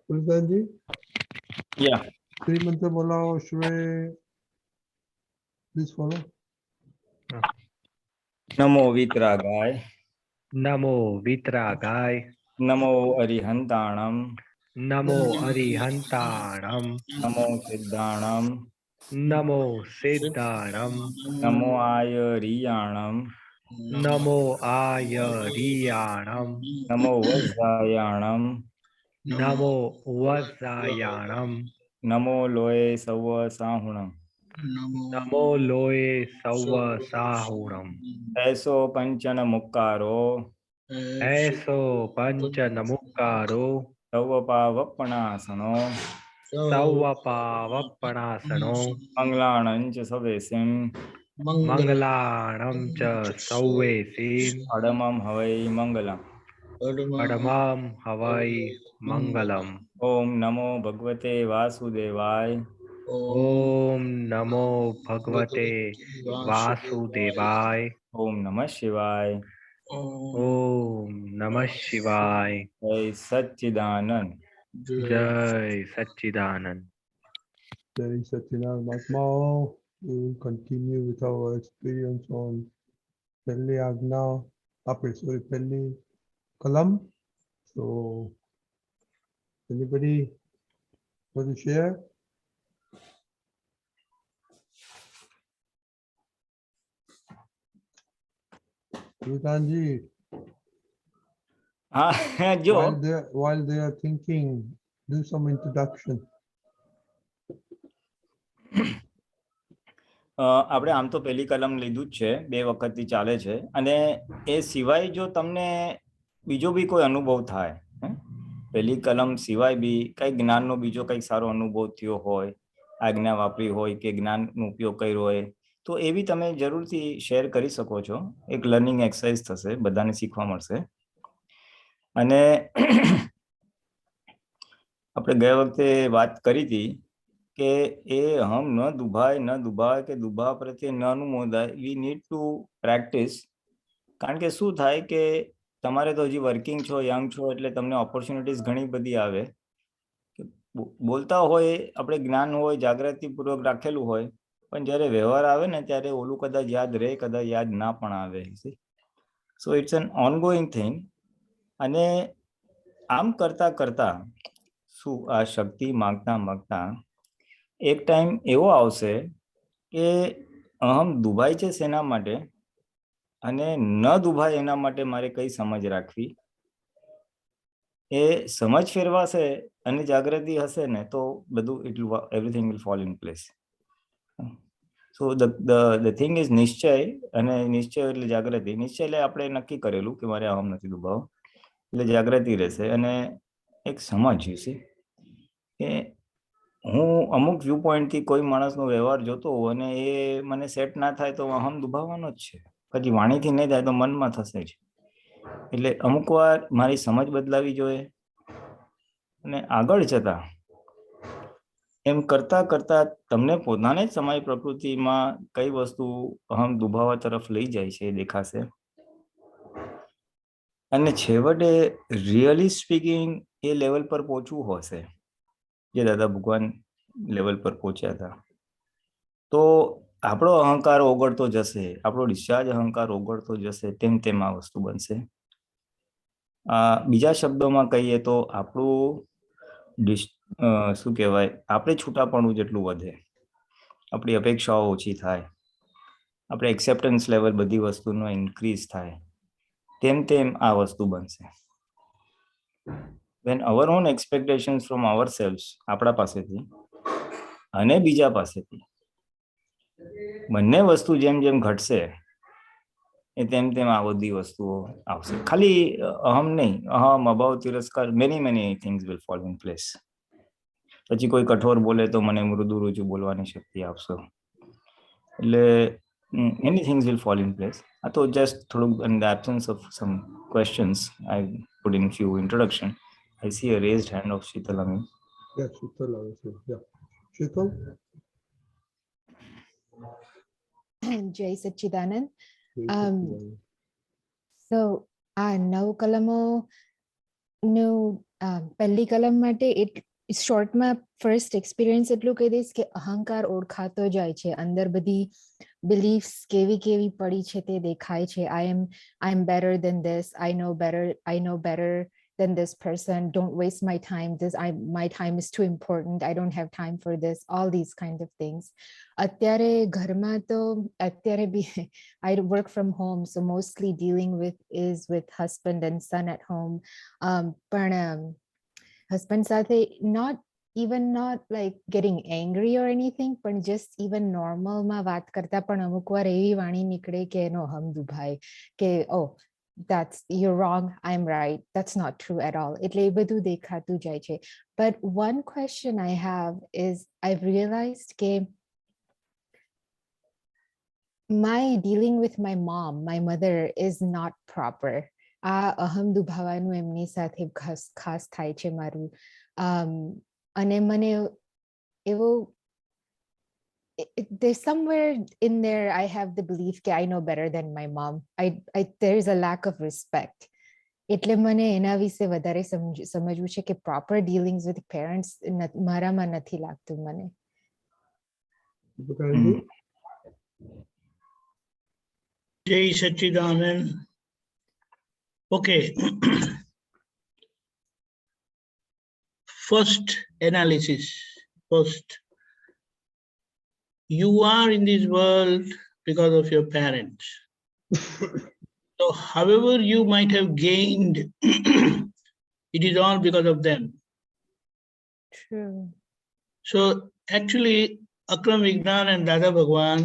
Pulinanandji? Yeah. Three mantra bolao, Shre. Please follow. Namo Vitragaya. Namo Vitragaya. Namo Arihantanam. Namo Arihantanam. Namo Siddhanam. Namo Siddhanam. Namo Ayariyanam. Namo Ayariyanam. Namo Vajrayanam. Namo Vajayanam. Namo Loe Sawa Sahunam. Namo Loe Sawa Sahunam. Aiso Panchana Mukkaro. Eso Pancha Namukaro. Savapavappanasano. Savapavappanasano. Manglanancha Savesim. Mangalanam cha Sauvesim. Adamam Havai Mangalam. Padamam Havai Mangalam. Om Namo Bhagavate Vasudevaya. Om Namo Bhagavate Vasudevaya. Om Namah Shivaya. Om Namah Shivaya. Jai Satchidanand. Jai Satchidanand. Jai Satchidanand Mahatma. We will continue with our experience on Pelli Agna, Pelli Kalam. So, anybody want to share? Pulinanandji, જો while they are thinking, do some introduction. આપણે આમ તો પહેલી કલમ લીધું જ છે, 2 વખતથી ચાલે છે, અને એ સિવાય જો તમને બીજો બી કોઈ અનુભવ થાય, પહેલી કલમ સિવાય બી કંઈક જ્ઞાનનો બીજો કંઈક સારો અનુભવ થયો હોય, આજ્ઞા વાપરી હોય કે જ્ઞાનનો ઉપયોગ કર્યો હોય, તો એ બી તમે જરૂરથી શેર કરી શકો છો. એક લર્નિંગ એક્સરસાઇઝ થશે, બધાને શીખવા મળશે. અને આપણે ગયા વખતે વાત કરી હતી કે એ હમ ન દુભાય કે દુભા પ્રત્યે ન અનુમોદાય. We need to practise. કારણ કે શું થાય કે તમારે તો હજી વર્કિંગ છો, યંગ છો, એટલે તમને ઓપોર્ચ્યુનિટીઝ ઘણી બધી આવે. બોલતા હોય, આપણે જ્ઞાન હોય, જાગૃતિપૂર્વક રાખેલું હોય, પણ જ્યારે વ્યવહાર આવે ને ત્યારે ઓલું કદાચ યાદ રહે, કદાચ યાદ ના પણ આવે. So it's an ongoing thing. અને આમ કરતા કરતા શું આ શક્તિ માગતા એક ટાઈમ એવો આવશે કે અહમ દુભાય છે શેના માટે અને ન દુભાય એના માટે મારે કઈ સમજ રાખવી. એ સમજ ફેરવાશે અને જાગૃતિ હશે ને તો બધું everything will fall in place. So the thing is નિશ્ચય, અને નિશ્ચય એટલે જાગૃતિ. નિશ્ચય એટલે આપણે નક્કી કરેલું કે મારે અહમ નથી દુભાવ, એટલે જાગૃતિ રહેશે. અને એક સમજ છે કે હું અમુક વ્યૂ પોઈન્ટથી કોઈ માણસનો વ્યવહાર જોતો હોઉં અને એ મને સેટ ના થાય તો અહમ દુભાવવાનો જ છે. પછી વાણીથી નહીં થાય તો મનમાં થશે જ. એટલે અમુક વાર મારી સમજ બદલાવી જોઈએ. અને આગળ જતા એમ કરતા કરતા તમને પોતાને જ સમય પ્રકૃતિમાં કઈ વસ્તુ અહમ દુભાવા તરફ લઈ જાય છે એ દેખાશે. અને છેવટે રિયલી સ્પીકિંગ એ લેવલ પર પહોંચવું હશે જે દાદા ભગવાન લેવલ પર પહોંચ્યા હતા. તો આપણો અહંકાર ઓગળતો જશે, આપણો ડિસ્ચાર્જ અહંકાર ઓગળતો જશે, તેમ આ વસ્તુ બનશે. બીજા શબ્દોમાં કહીએ તો આપણું શું કહેવાય, આપણે છૂટાપણું જેટલું વધે, આપણી અપેક્ષાઓ ઓછી થાય, આપણે એક્સેપ્ટન્સ લેવલ બધી વસ્તુનો ઇન્ક્રીઝ થાય, તેમ આ વસ્તુ બનશે. when our own expectations from ourselves, આપણા પાસેથી અને બીજા પાસેથી બંને વસ્તુ જેમ ઘટશે એ તેમ આ બધી વસ્તુઓ આવશે. ખાલી અહમ નહીં, અહમ, અભાવ, તિરસ્કાર, many things will fall in place. પછી કોઈ કઠોર બોલે તો મને મૃદુ રુચુ બોલવાની શક્તિ આપશો. એટલે many things will fall in place. આ તો just થોડુંક in the absence of some questions I put in few introduction. I see a raised hand of Sheetal. Yeah, Sheetal. Yeah. Sheetal? Jai Satchidanand. So, 9 કલમો નું પહેલી કલમ માટે શોર્ટમાં first experience એટલું કહી દઈશ કે અહંકાર ઓળખાતો જાય છે, અંદર બધી બિલીફ્સ કેવી કેવી પડી છે તે દેખાય છે. I am better than this, I know better than this person, don't waste my time, my time is too important, I don't have time for this, all these kind of things. અત્યારે ઘરમાં તો અત્યારે બી I work from home, so mostly dealing with husband and son at home. પણ husband સાથે not like getting angry or anything, but just even normal માં વાત કરતા પણ અમુક વાર એવી વાણી નીકળે કે એનો હમ દુભાય કે oh you're wrong, I'm right, that's not true at all. એટલે એ બધું દેખાતું જાય છે. But one question I have is I've realized કે my dealing with my mom, my mother, is not proper. આ અહમ દુભાવાનું એમની સાથે ખાસ થાય છે મારું. અને મને એવો there's somewhere in there I have the belief that I know better than my mom. There is a lack of respect. એટલે મને એના વિશે વધારે સમજવું છે કે proper dealings with parents મારામાં નથી લાગતું મને. Jai Satchidanand. Okay. First analysis. First, you are in this world because of your parents. So however you might have gained, it is all because of them. True. So actually, Akram Vignan and Dada Bhagwan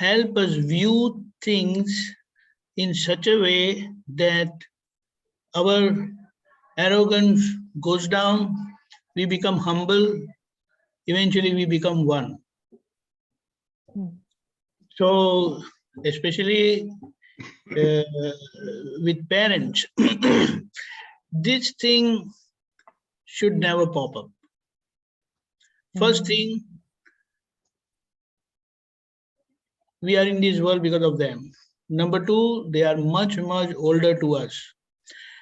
help us view things in such a way that our arrogance goes down, we become humble, eventually we become one. So especially with parents, this thing should never pop up. First thing, we are in this world because of them. Number two, they are much, much older to us.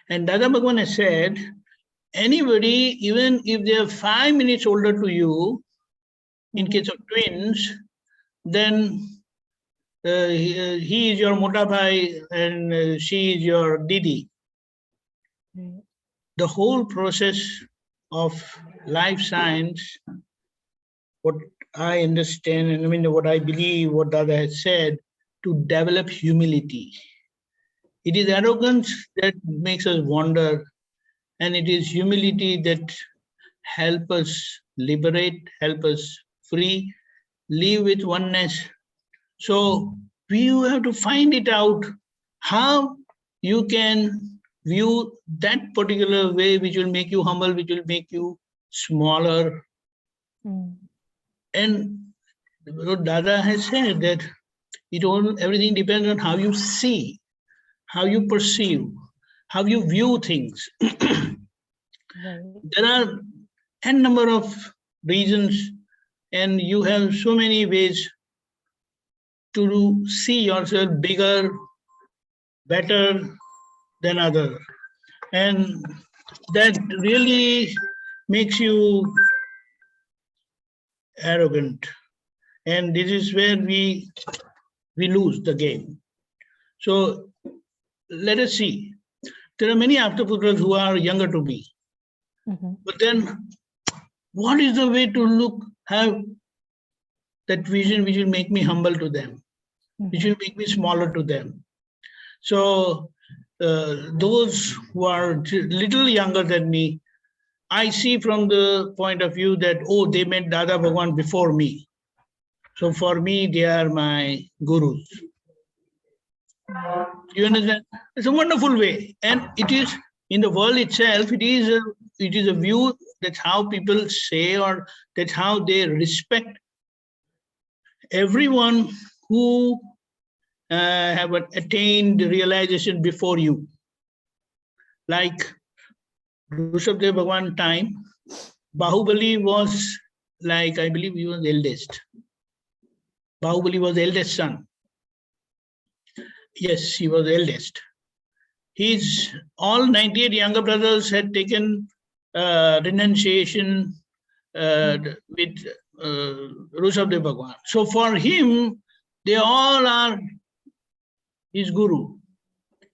And Dada Bhagwan has said, anybody, even if they are 5 minutes older to you, in case of twins, then he is your Mota Bhai and she is your Didi. The whole process of life science, what I understand, and I mean what I believe, what Dada has said, to develop humility. It is arrogance that makes us wander, and it is humility that help us liberate, help us free, live with oneness. So we have to find it out how you can view that particular way which will make you humble, which will make you smaller. And what Dada has said that everything depends on how you see, how you perceive, how you view things. There are n number of reasons, and you have so many ways to see yourself bigger, better than others. And that really makes you arrogant. And this is where we lose the game. So let us see. There are many Aptputras who are younger to me. But then what is the way to have that vision which will make me humble to them, which will make me smaller to them? So those who are little younger than me, I see from the point of view that, oh, they met Dada Bhagwan before me. So for me, they are my gurus. You understand? It's a wonderful way. And it is, in the world itself, it is a view, that's how people say, or that's how they respect everyone who have attained realization before you. Like Rushabdev Bhagwan time, Bahubali was like, I believe he was the eldest. Bahubali was the eldest son. Yes, he was the eldest. all 98 younger brothers had taken renunciation with Rushabdev Bhagwan. So for him, they all are his guru.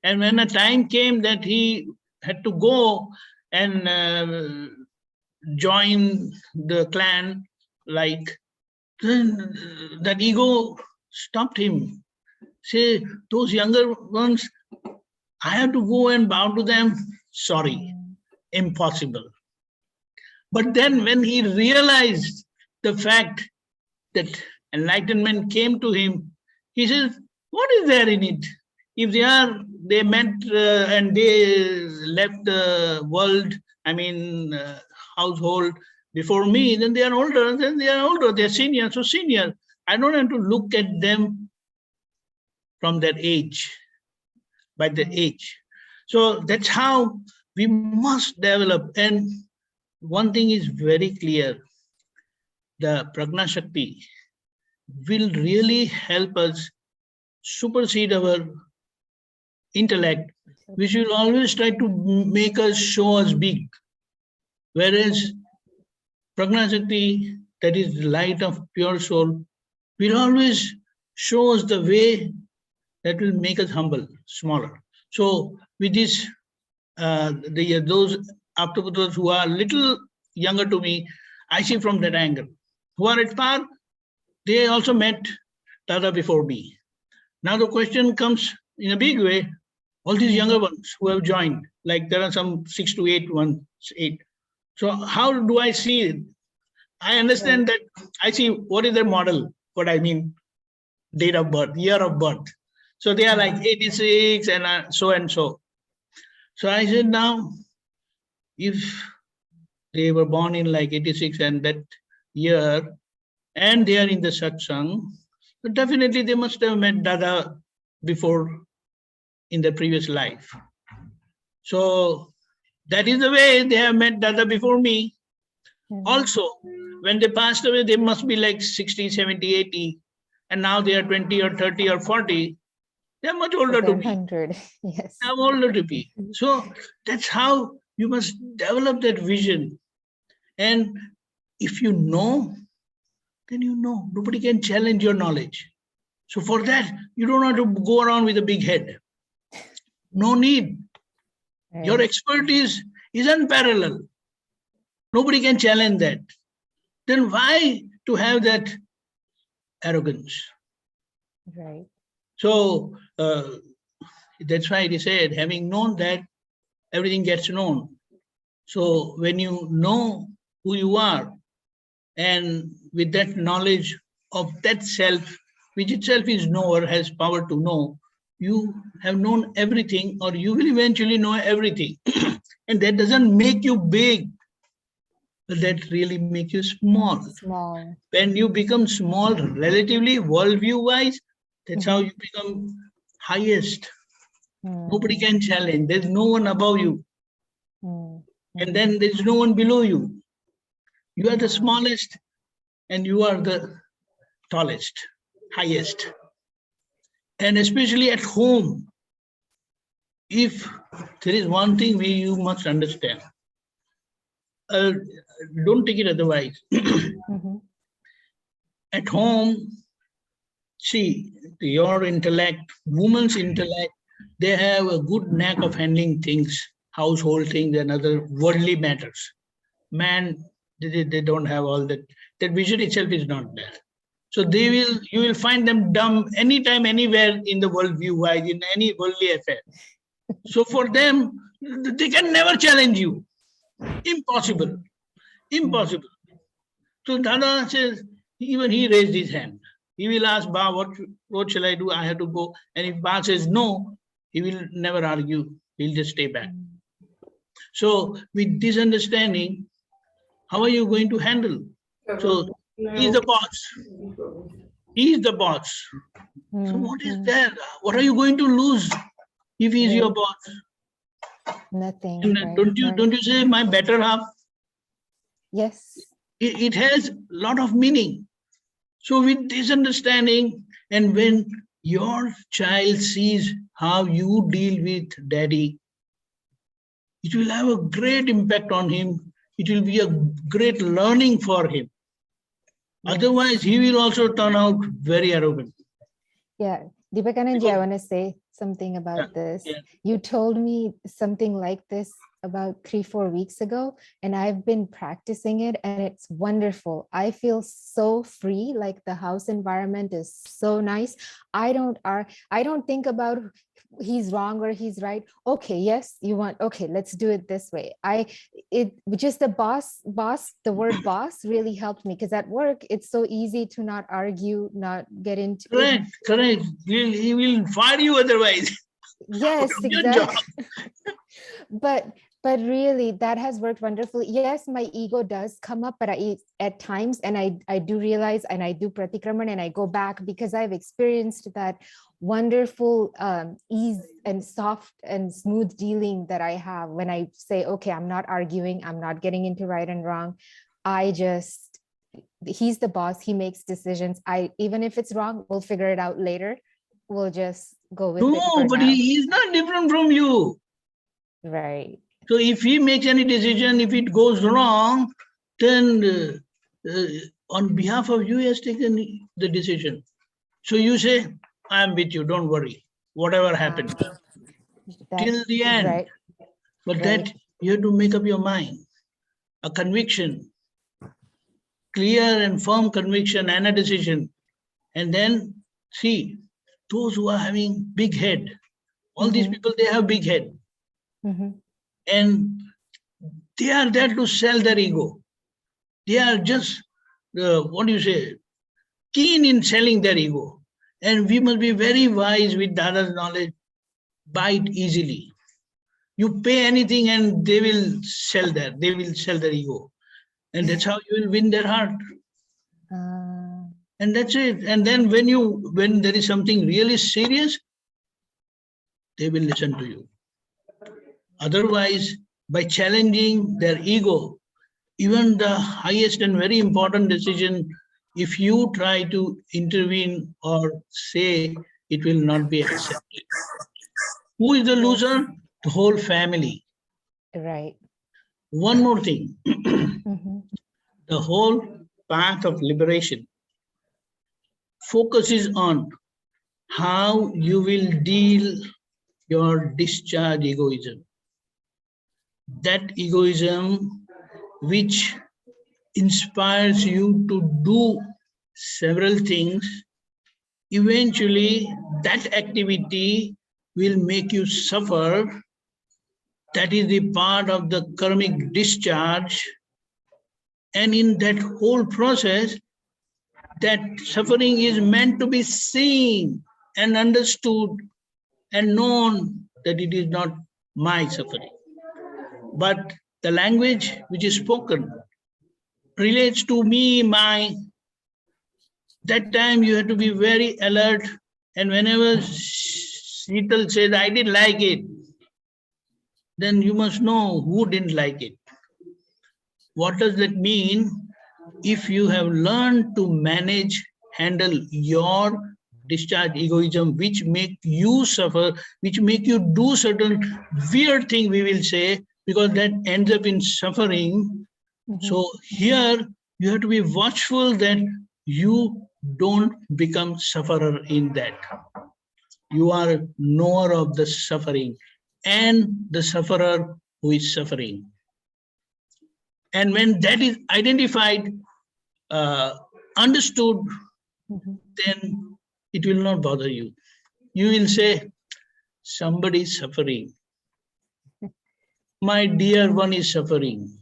And when a time came that he had to go and join the clan, like, then that ego stopped him. Say, those younger ones, I have to go and bow to them. Sorry, impossible. But then when he realized the fact that enlightenment came to him, he says, what is there in it? If they met and they left the world, household before me, then they are older, they're senior, so senior. I don't have to look at them from their age, by their age. So that's how we must develop. And one thing is very clear, the Prajna Shakti will really help us supersede our intellect, which will always try to make us show us big. Whereas Prajna Shakti, that is the light of pure soul, will always show us the way that will make us humble, smaller. So with this, those Aptputras who are little younger to me, I see from that angle. Who are at par, they also met Dada before me. Now the question comes in a big way, all these younger ones who have joined, like there are some 6 to 8 ones, 8. So how do I see it? I understand that I see what is their model, what I mean, date of birth, year of birth. So they are like 86 and so and so. So I said, now, if they were born in like 86 and that year, and they are in the satsang, so definitely they must have met Dada before in the previous life. So that is the way they have met Dada before me. Also, when they passed away, they must be like 60, 70, 80. And now they are 20 or 30 or 40. They are much older to me. 100, yes. I'm older to be. So that's how you must develop that vision. And if you know, then you know. Nobody can challenge your knowledge. So for that, you don't have to go around with a big head. No need. Right. Your expertise is unparalleled. Nobody can challenge that. Then why to have that arrogance? Right. So that's why it is said, having known that, everything gets known. So when you know who you are, and with that knowledge of that self, which itself is knower, has power to know, you have known everything, or you will eventually know everything. And that doesn't make you big, but that really makes you small. Small. When you become small, relatively, worldview-wise, that's how you become highest. Nobody can challenge. There's no one above you. And then there's no one below you. You are the smallest, and you are the tallest, highest. And especially at home, if there is one thing you must understand, don't take it otherwise. At home, see, your intellect, woman's intellect, they have a good knack of handling things, household things and other worldly matters. Man, they don't have all that. That vision itself is not there. So you will find them dumb anytime, anywhere in the worldview wise, in any worldly affair. So for them, they can never challenge you. Impossible. Impossible. So Dada says, even he raised his hand. He will ask, Ba, what shall I do? I have to go. And if Ba says no, he will never argue. He'll just stay back. So with this understanding, how are you going to handle? So he's the boss. He's the boss. So what is there? What are you going to lose if he's your boss? Nothing. And right? don't you say my better half? Yes. It has a lot of meaning. So with this understanding, and when your child sees how you deal with daddy, it will have a great impact on him. It will be a great learning for him. Otherwise, he will also turn out very arrogant. Yeah, Deepakanandji, I want to say something about this. Yeah. You told me something like this about 3-4 weeks ago, and I've been practicing it, and it's wonderful. I feel so free, like the house environment is so nice. I don't think about he's wrong or he's right. Okay, yes, you want, okay, let's do it this way. Just the word boss really helped me, because at work it's so easy to not argue, not get into it. Correct. He will fire you otherwise. Yes, exactly. But really, that has worked wonderfully. Yes, my ego does come up, but at times, and I do realize, and I do pratikraman, and I go back, because I've experienced that wonderful ease and soft and smooth dealing that I have when I say, okay, I'm not arguing, I'm not getting into right and wrong. He's the boss, he makes decisions. Even if it's wrong, we'll figure it out later. We'll just go with it. No, but he is not different from you. Right. So if he makes any decision, if it goes wrong, then on behalf of you, he has taken the decision. So you say, I'm with you, don't worry, whatever happens, till the end. Right. But that you have to make up your mind, a conviction, clear and firm conviction and a decision. And then see, those who are having big head, all these people, they have big head. And they are there to sell their ego. They are just, keen in selling their ego. And we must be very wise with Dada's knowledge, buy it easily. You pay anything and they will sell their ego. And that's how you will win their heart. And that's it. And then when there is something really serious, they will listen to you. Otherwise, by challenging their ego, even the highest and very important decision, if you try to intervene or say, it will not be accepted. Who is the loser? The whole family. Right. One more thing. The whole path of liberation focuses on how you will deal your discharge egoism. That egoism which inspires you to do several things, eventually that activity will make you suffer. That is the part of the karmic discharge. And in that whole process, that suffering is meant to be seen and understood and known that it is not my suffering. But the language which is spoken relates to me, my. That time you have to be very alert. And whenever Sheetal says, I didn't like it, then you must know who didn't like it. What does that mean? If you have learned to handle your discharge egoism, which make you suffer, which make you do certain weird thing, we will say, because that ends up in suffering. So here you have to be watchful that you don't become sufferer in that. You are a knower of the suffering and the sufferer who is suffering. And when that is identified, understood, then it will not bother you. You will say, somebody is suffering. My dear one is suffering.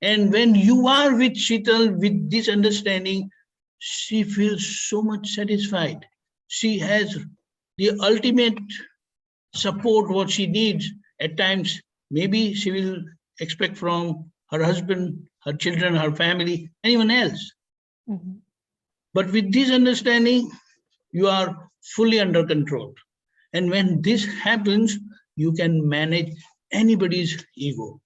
And when you are with Sheetal, with this understanding, she feels so much satisfied. She has the ultimate support what she needs. At times, maybe she will expect from her husband, her children, her family, anyone else. But with this understanding, you are fully under control. And when this happens, you can manage anybody's ego.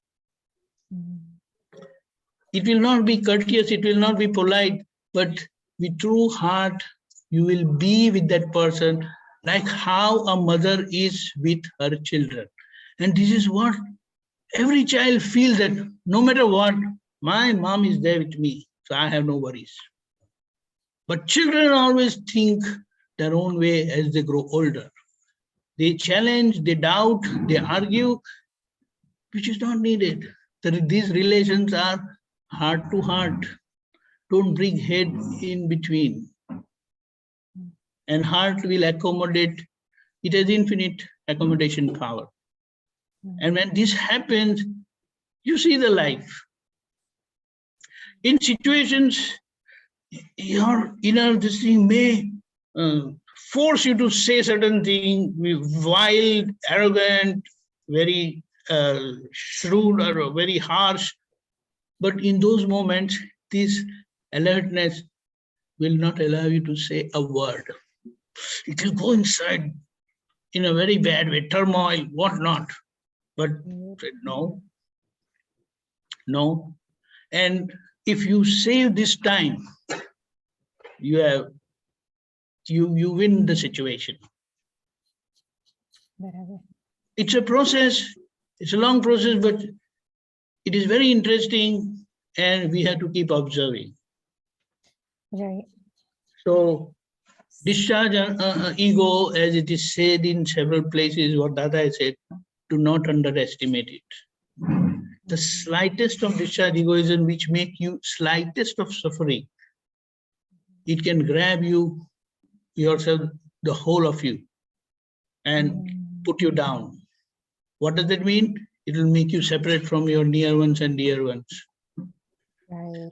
It will not be courteous, it will not be polite, but with true heart, you will be with that person like how a mother is with her children. And this is what every child feels, that no matter what, my mom is there with me, so I have no worries. But children always think their own way as they grow older. They challenge, they doubt, they argue, which is not needed. These relations are heart to heart. Don't bring head in between. And heart will accommodate. It has infinite accommodation power. And when this happens, you see the life. In situations, your inner this thing may force you to say certain thing, wild, arrogant, very shrewd or very harsh. But in those moments, this alertness will not allow you to say a word. It will go inside in a very bad way, turmoil, whatnot. But no, no. And if you save this time, you win the situation. It's a process, it's a long process, but it is very interesting, and we have to keep observing. Right. So discharge ego, as it is said in several places, what Dada has said, do not underestimate it. The slightest of discharge egoism, which make you slightest of suffering, it can grab you, yourself, the whole of you, and put you down. What does that mean? It will make you separate from your near ones and dear ones. Right.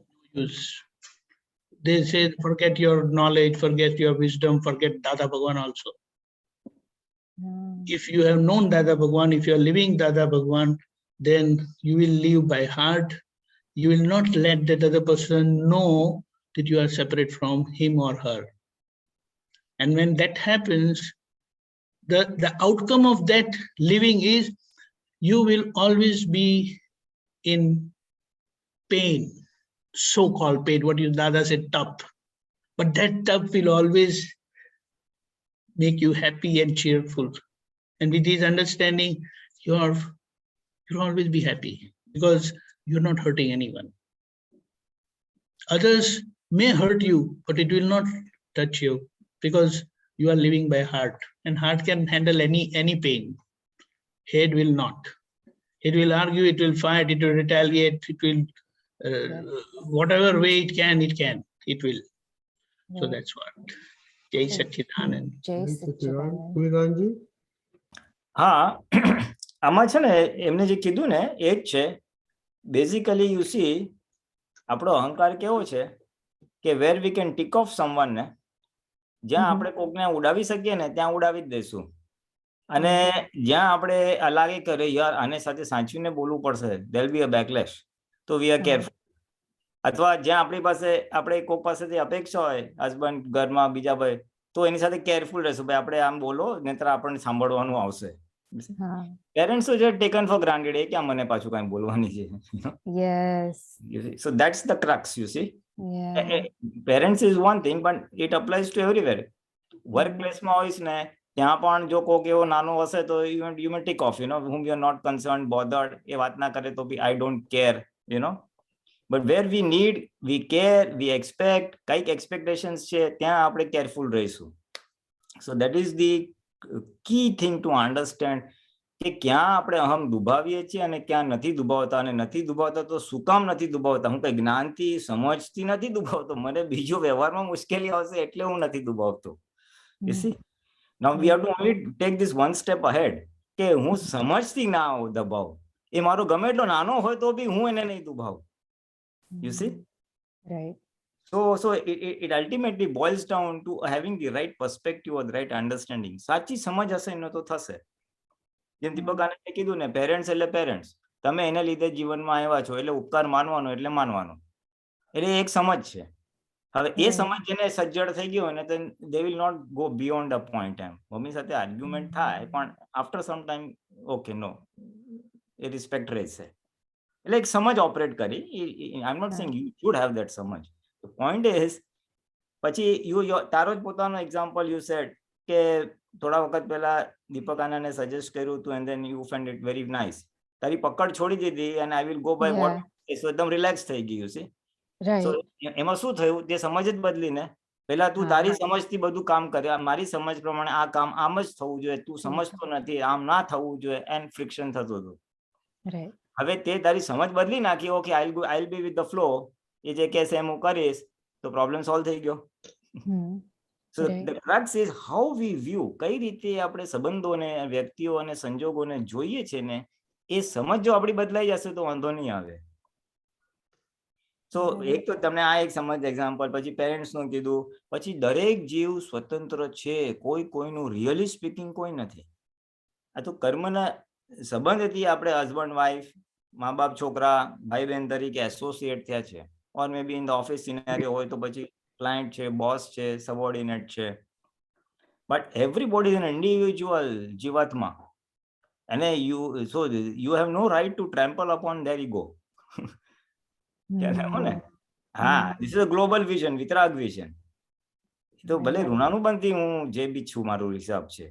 They say, forget your knowledge, forget your wisdom, forget Dada Bhagwan also. If you have known Dada Bhagwan, if you are living Dada Bhagwan, then you will live by heart. You will not let that other person know that you are separate from him or her. And when that happens, the outcome of that living is you will always be in pain, so-called pain, what you Dada said, tough. But that tough will always make you happy and cheerful. And with this understanding, you'll always be happy because you're not hurting anyone. Others may hurt you, but it will not touch you because you are living by heart, and heart can handle any pain. Head will not. It will argue, it will fight, it will retaliate, it will, whatever way it can, it will. So that's what. Jai Satchidanand. Jai Satchidanand. Pulinanandji? હા, આમાં છે ને એમને જે કીધું ને એ જ છે. બેઝિકલી યુ સી આપણો અહંકાર કેવો છે કે where we can tick off someone ને જ્યાં આપણે કોકને ઉડાવી શકીએ ને ત્યાં ઉડાવી જ દઈશું. અને જ્યાં આપણે લાગે કે અરે યાર આને સાથે સાચવીને બોલવું પડશે, there will be a backlash, તો we are careful. અથવા જ્યાં આપણી પાસે આપણે કોક પાસેથી અપેક્ષા હોય, હસબન્ડ ઘરમાં બીજા ભાઈ, તો એની સાથે કેરફુલ રહેશું, ભાઈ આપણે આમ બોલો નહીતર આપણને સાંભળવાનું આવશે. પેરેન્ટ્સ જે ટેકન ફોર ગ્રાન્ટેડ, એ ક્યાં મને પાછું કઈ બોલવાની છે. Yes. So that's the crux, you see. Parents is one thing, but it applies to everywhere. Workplace માં હોઈશ ને ત્યાં પણ જો કોક એવો નાનો હશે તો you may tick off, whom you are not concerned, bothered, એ વાત ના કરે તો બી I don't care, But where we need, we care, we expect, કઈક expectations છે ત્યાં આપણે careful રહીશું. So that is the key thing to understand કે ક્યાં આપણે અહમ દુભાવીએ છીએ અને ક્યાં નથી દુભાવતા, અને નથી દુભાવતા તો શું કામ નથી દુભાવતા. હું કઈ જ્ઞાનથી સમજથી નથી દુભાવતો, મને બીજો વ્યવહારમાં મુશ્કેલી આવશે એટલે હું નથી દુભાવતો. You see, now we have to only take this one step ahead કે હું સમજથી ના દબાવ, એ મારો ગમે એટલો નાનો હોય તો બી હું એને નહીં દુભાવ. You see, right? So it ultimately boils down to having the right perspective or the right understanding. સાચી સમજ હશે એનો તો થશે. જેમ દીપકાનંદે કીધું ને, પેરેન્ટ્સ એટલે પેરેન્ટ્સ, તમે એને લીધે જીવનમાં આવ્યા છો એટલે ઉપકાર માનવાનો એટલે માનવાનો, એટલે એક સમજ છે. હવે એ સમજ જેને સજ્જડ થઈ ગયો ને, then they will not go beyond a point. એમ મમ્મી સાથે આર્ગ્યુમેન્ટ થાય પણ after some time okay no, એ રિસ્પેક્ટ રહેશે. એટલે એક સમજ ઓપરેટ કરી. I'm not saying you should have that સમજ. The point is, પછી તારો જ પોતાનો એક્ઝામ્પલ યુ સેડ કે થોડા વખત પહેલા દીપકાનંદને સજેસ્ટ કર્યું હતું and then you find it very nice. તારી પકડ છોડી દીધી and I will go by what so એકદમ રિલેક્સ થઈ ગયું છે. So એમાં શું થયું, તે સમજ જ બદલીને પેલા તું તારી સમજથી બધું કામ કરે, મારી સમજ પ્રમાણે આ કામ આમ જ થવું જોઈએ, તું સમજતો નથી, આમ ના થવું જોઈએ, એન્ડ ફ્રિક્શન થતું હતું. હવે તે તારી સમજ બદલી નાખી, okay I'll be with the flow, એ જે કહેશે એમ હું કરીશ, તો પ્રોબ્લેમ સોલ્વ થઈ ગયો. So the crux is how we view, કઈ રીતે આપણે સંબંધોને, વ્યક્તિઓ અને સંજોગોને જોઈએ છે ને, એ સમજ જો આપણી બદલાઈ જશે તો વાંધો નહીં આવે. સો એક તો તમને આ એક સમજ એક્ઝામ્પલ, પછી પેરેન્ટ્સ નું કીધું, પછી દરેક જીવ સ્વતંત્ર છે, કોઈનું રિયલી સ્પીકિંગ કોઈ નથી. આ તો કર્મના સંબંધથી આપણે હસબન્ડ વાઈફ, મા બાપ છોકરા, ભાઈ બહેન તરીકે એસોસિએટ થયા છે, or maybe in the office scenario હોય તો પછી ક્લાયન્ટ છે, બોસ છે, સબઓર્ડિનેટ છે, but everybody is an individual જીવાત્મા, અને you have no right to trample upon their ego. હા, this is a global vision, વિતરાગ વિઝન. તો ભલે ઋણાનું બનતી હું જે બી છું, મારો હિસાબ છે.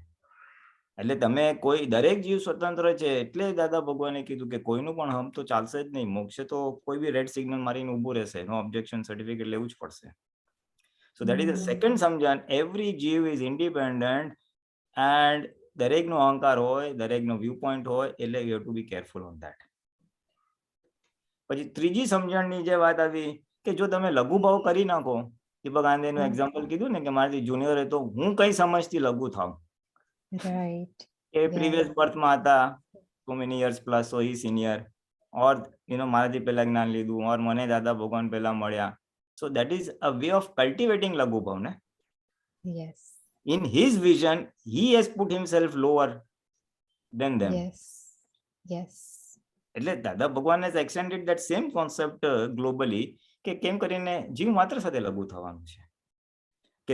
એટલે તમે કોઈ, દરેક જીવ સ્વતંત્ર છે, એટલે દાદા ભગવાને કીધું કે કોઈનું પણ હમ તો ચાલશે જ નહીં, મોક્ષે તો કોઈ બી રેડ સિગ્નલ મારીને ઉભું રહેશે, નો ઓબ્જેક્શન સર્ટિફિકેટ લેવું જ પડશે. So that is the second સમજણ, એવરી જીવ ઇઝ ઇન્ડિપેન્ડન્ટ, એન્ડ દરેકનો અહંકાર હોય, દરેકનો વ્યૂ પોઈન્ટ હોય, એટલે you have to be careful on that. પછી ત્રીજી સમજણની જે વાત આવી કે જો તમે લઘુભાવ કરી નાખો, દીપકાનંદનું એક્ઝામ્પલ કીધું ને કે મારાથી જુનિયર હતો, હું કઈ સમજથી લઘુ થાવ, એ પ્રીવિયસ બર્થમાં હતા, so many years plus, so he senior, or મારાથી પહેલા જ્ઞાન લીધું, or મને દાદા ભગવાન પહેલા મળ્યા. So that is a way of cultivating લઘુભાવ ને. Yes. In his vision, he has put himself lower than them. Yes. Yes. એટલે દાદા ભગવાને extended that same concept globally, કે કેમ કરીને જીવ માત્ર સાથે લઘુ થવાનું છે, કે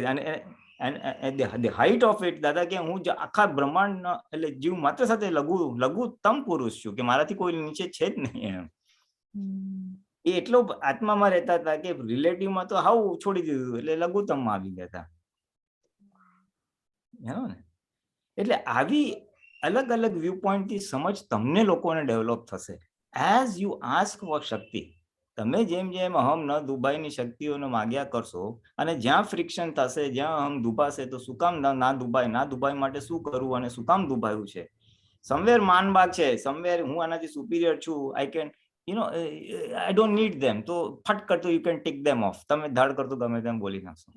ધ હાઇટ ઓફ ઇટ, દાદા કે હું આખા બ્રહ્માંડ, એટલે જીવ માત્ર સાથે લઘુત્તમ પુરુષ છું, કે મારાથી કોઈ નીચે છે જ નહીં એમ. એ એટલો આત્મામાં રહેતા હતા કે રિલેટિવમાં તો હાવ છોડી દીધું, એટલે લઘુત્તમમાં આવી ગયા હતા ને. એટલે આવી અલગ અલગ વ્યૂ પોઈન્ટ થી સમજ તમને લોકોને ડેવલપ થશે એઝ યુ આસ્ક ફોર શક્તિ. તમે જેમ જેમ અહમ ન દુભાઈની શક્તિઓને માગ્યા કરશો, અને જ્યાં ફ્રિક્શન થશે, જ્યાં અહમ દુભાશે, તો શું કામ ના દુભાય, ના દુભાઈ માટે શું કરવું, અને શું કામ દુભાયું છે, સમવેર માનબાગ છે, સમવેર હું આનાથી સુપીરિયર છું, I can I don't need them, તો ફટ કરતો you can tick them off. તમે ધાડ કરતો ગમે તેમ બોલી નાખશો,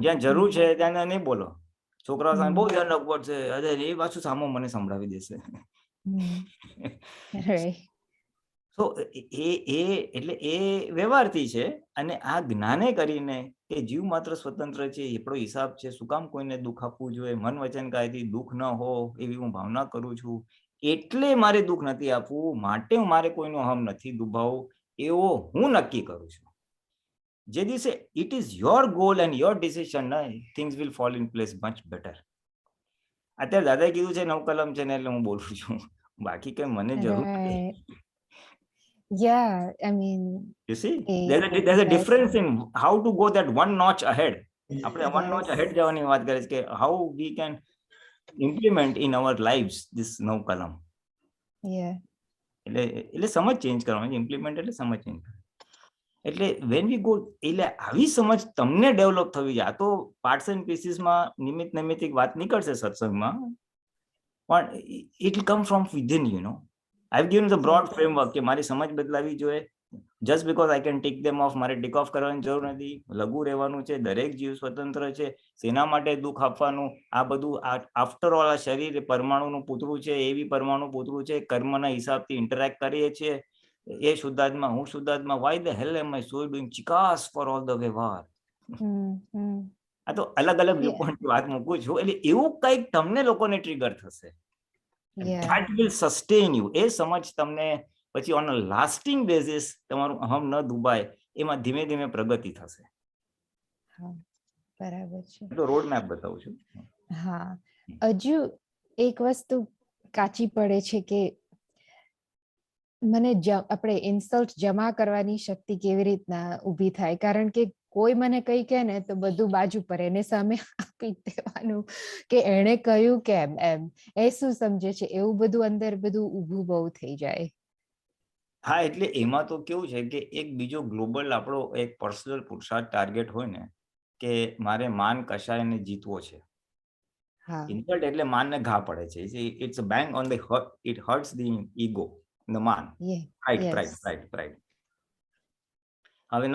જ્યાં જરૂર છે ત્યાં નહીં બોલો. છોકરાઓ સામે બહુ ધ્યાન રાખવું પડશે, અરે એ પાછું સામો મને સંભળાવી દેશે. તો એટલે એ વ્યવહારથી છે, અને આ જ્ઞાને કરીને કે જીવ માત્ર સ્વતંત્ર છે, આપણો હિસાબ છે, શું કામ કોઈને દુઃખ આપવું જોઈએ, મન વચન કાયથી દુઃખ ન હો એવી હું ભાવના કરું છું, એટલે મારે દુઃખ નથી આપવું, માટે મારે કોઈનો અહમ નથી દુભાવવું, એવો હું નક્કી કરું છું. જે દિવસે it is your goal and your decision, things will fall in place much better. અત્યારે દાદાએ કીધું છે નવકલમ છે ને એટલે હું બોલું છું, બાકી કઈ મને જરૂર નથી. Yeah, I mean, you see, there's a difference in how to go that one notch ahead. આપણે one notch ahead જવાની વાત કરે છે કે how we can implement in our lives this નવકલમ. એટલે સમજ ચેન્જ કરવાની, ઇમ્પ્લિમેન્ટ એટલે સમજ ચેન્જ કરવાની. એટલે વેન વી ગો, એટલે આવી સમજ તમને ડેવલપ થવી છે. આ તો પાર્ટ્સ એન્ડ પીસીસમાં નિમિત્ત વાત નીકળશે સત્સંગમાં, પણ it will come from within, you know. I've given the broad framework કે મારી સમજ બદલાવી જોઈએ. Just because I can tick them off, મારે ટિક ઓફ કરવાની જરૂર નથી. લઘુ રહેવાનું છે, દરેક જીવ સ્વતંત્ર છે, શેના માટે દુઃખ આપવાનું, આ બધું આફ્ટર ઓલ આ શરીર પરમાણુનું પૂતળું છે, એવી પરમાણુ પૂતળું છે, કર્મના હિસાબથી ઇન્ટરેક્ટ કરીએ છીએ. એ શુદ્ધાત્મા, હું શુદ્ધાત્મા, why the hell am I so doing ચિકાસ for all the વ્યવહાર. આ તો અલગ અલગ વ્યૂ પોઈન્ટ વાત મૂકું છું, એટલે એવું કંઈક તમને લોકોને ટ્રિગર થશે. That will sustain you. એ સમજ તમને પછી ઓન અ લાસ્ટિંગ બેઝિસ તમારું અહમ ન દુબાય, એમાં ધીમે ધીમે પ્રગતિ થશે. બરાબર છે. તો રોડ મેપ બતાવું છું. હા, હજુ એક વસ્તુ કાચી પડે છે કે મને આપણે ઇન્સલ્ટ જમા કરવાની શક્તિ કેવી રીતના ઊભી થાય, કારણ કે કોઈ મને કઈ કહે ને તો બધું બાજુ પર એને સામે આપી દેવાનું કે એણે કહ્યું કેમ એમ, એ શું સમજે છે, એવું બધું અંદર બધું ઊભું બહુ થઈ જાય. હા, એટલે એમાં તો કેવું છે કે એક બીજો ગ્લોબલ આપણો એક પર્સનલ પુરુષાર્થ ટાર્ગેટ હોય ને કે મારે માન કશાયને જીતવો છે. હા ઇન્સલ્ટ એટલે માનને ઘા પડે છે. It's a bang on the hurt, it hurts the ego, the માન. પ્રાઇડ. હવે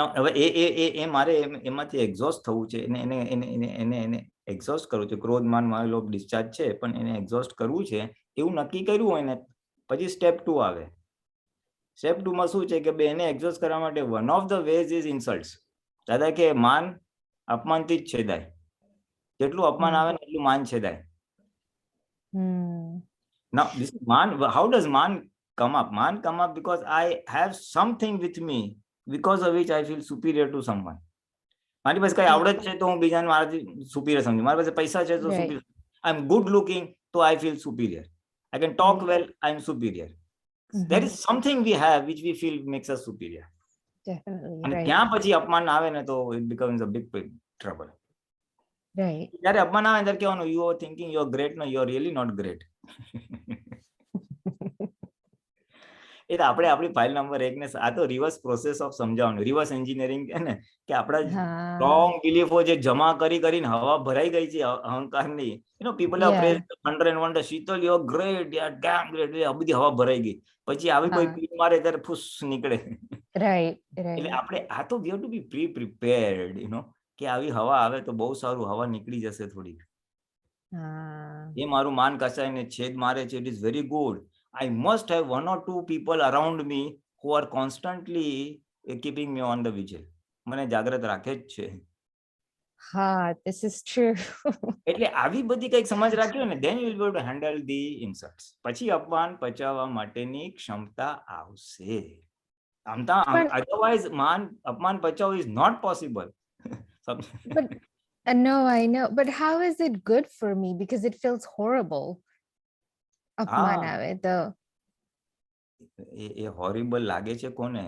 એ મારે એમાંથી એક્ઝોસ્ટ થવું છે, એને એક્ઝોસ્ટ કરવું છે. ક્રોધ, માન, માયા, લોભ ડિસ્ચાર્જ છે, પણ એને એક્ઝોસ્ટ કરવું છે એવું નક્કી કર્યું હોય ને પછી સ્ટેપ 2 આવે. સ્ટેપ 2 માં શું છે કે એને એક્ઝોસ્ટ કરવા માટે one of the ways is insults. દાદા કે માન અપમાનથી જ છેદાય, જેટલું અપમાન આવે ને એટલું માન છેદાય. Now this man, how does man come up? Man come up because I have something with me because of which I feel superior to someone. મારી પાસે કઈ આવડત છે તો હું બીજાને મારાથી સુપીરિયર સમજુ. મારી પાસે પૈસા છે તો superior. I am good looking તો I feel superior. I can talk well, I am superior. There is something we have which we feel makes us superior. અને ત્યાં પછી અપમાન આવે ને તો it becomes a big trouble. જ્યારે અપમાન આવે ત્યારે કહેવાનું you are thinking you are great, no you are really not great. એ તો આપણે આપણી ફાઇલ નંબર 1 ને આ તો રિવર્સ પ્રોસેસ ઓફ સમજાવવાનું, રિવર્સ એન્જિનિયરિંગ છે ને કે આપણા સ્ટ્રોંગ બિલીફો જે જમા કરીને હવા ભરાઈ ગઈ છે અહંકારની. You know people are praise wonder and wonder, Sheetal you are great, you are damn great, આ બધી હવા ભરાઈ ગઈ. પછી આવી કોઈ પીલ મારે ત્યારે ફૂસ નીકળે. એટલે આપણે આ તો we have to be prepared, you know, કે આવી હવા આવે તો બહુ સારું, હવા નીકળી જશે થોડી. એ મારું માન કસાયને છેદ મારે છે, it is very good. I must have 1 or 2 people around me who are constantly keeping me on the vigil. મને જાગ્રત રાખે જ છે. હા, this is true. એટલે આવી બધી કંઈક સમજ રાખ્યો ને then you will be able to handle the insults. પછી અપમાન પચાવવા માટેની ક્ષમતા આવશે. Otherwise અપમાન પચાવવું is not possible. But no, I know, but how is it good for me because it feels horrible. અપમાન આવે તો એ હોરિબલ લાગે છે કોને?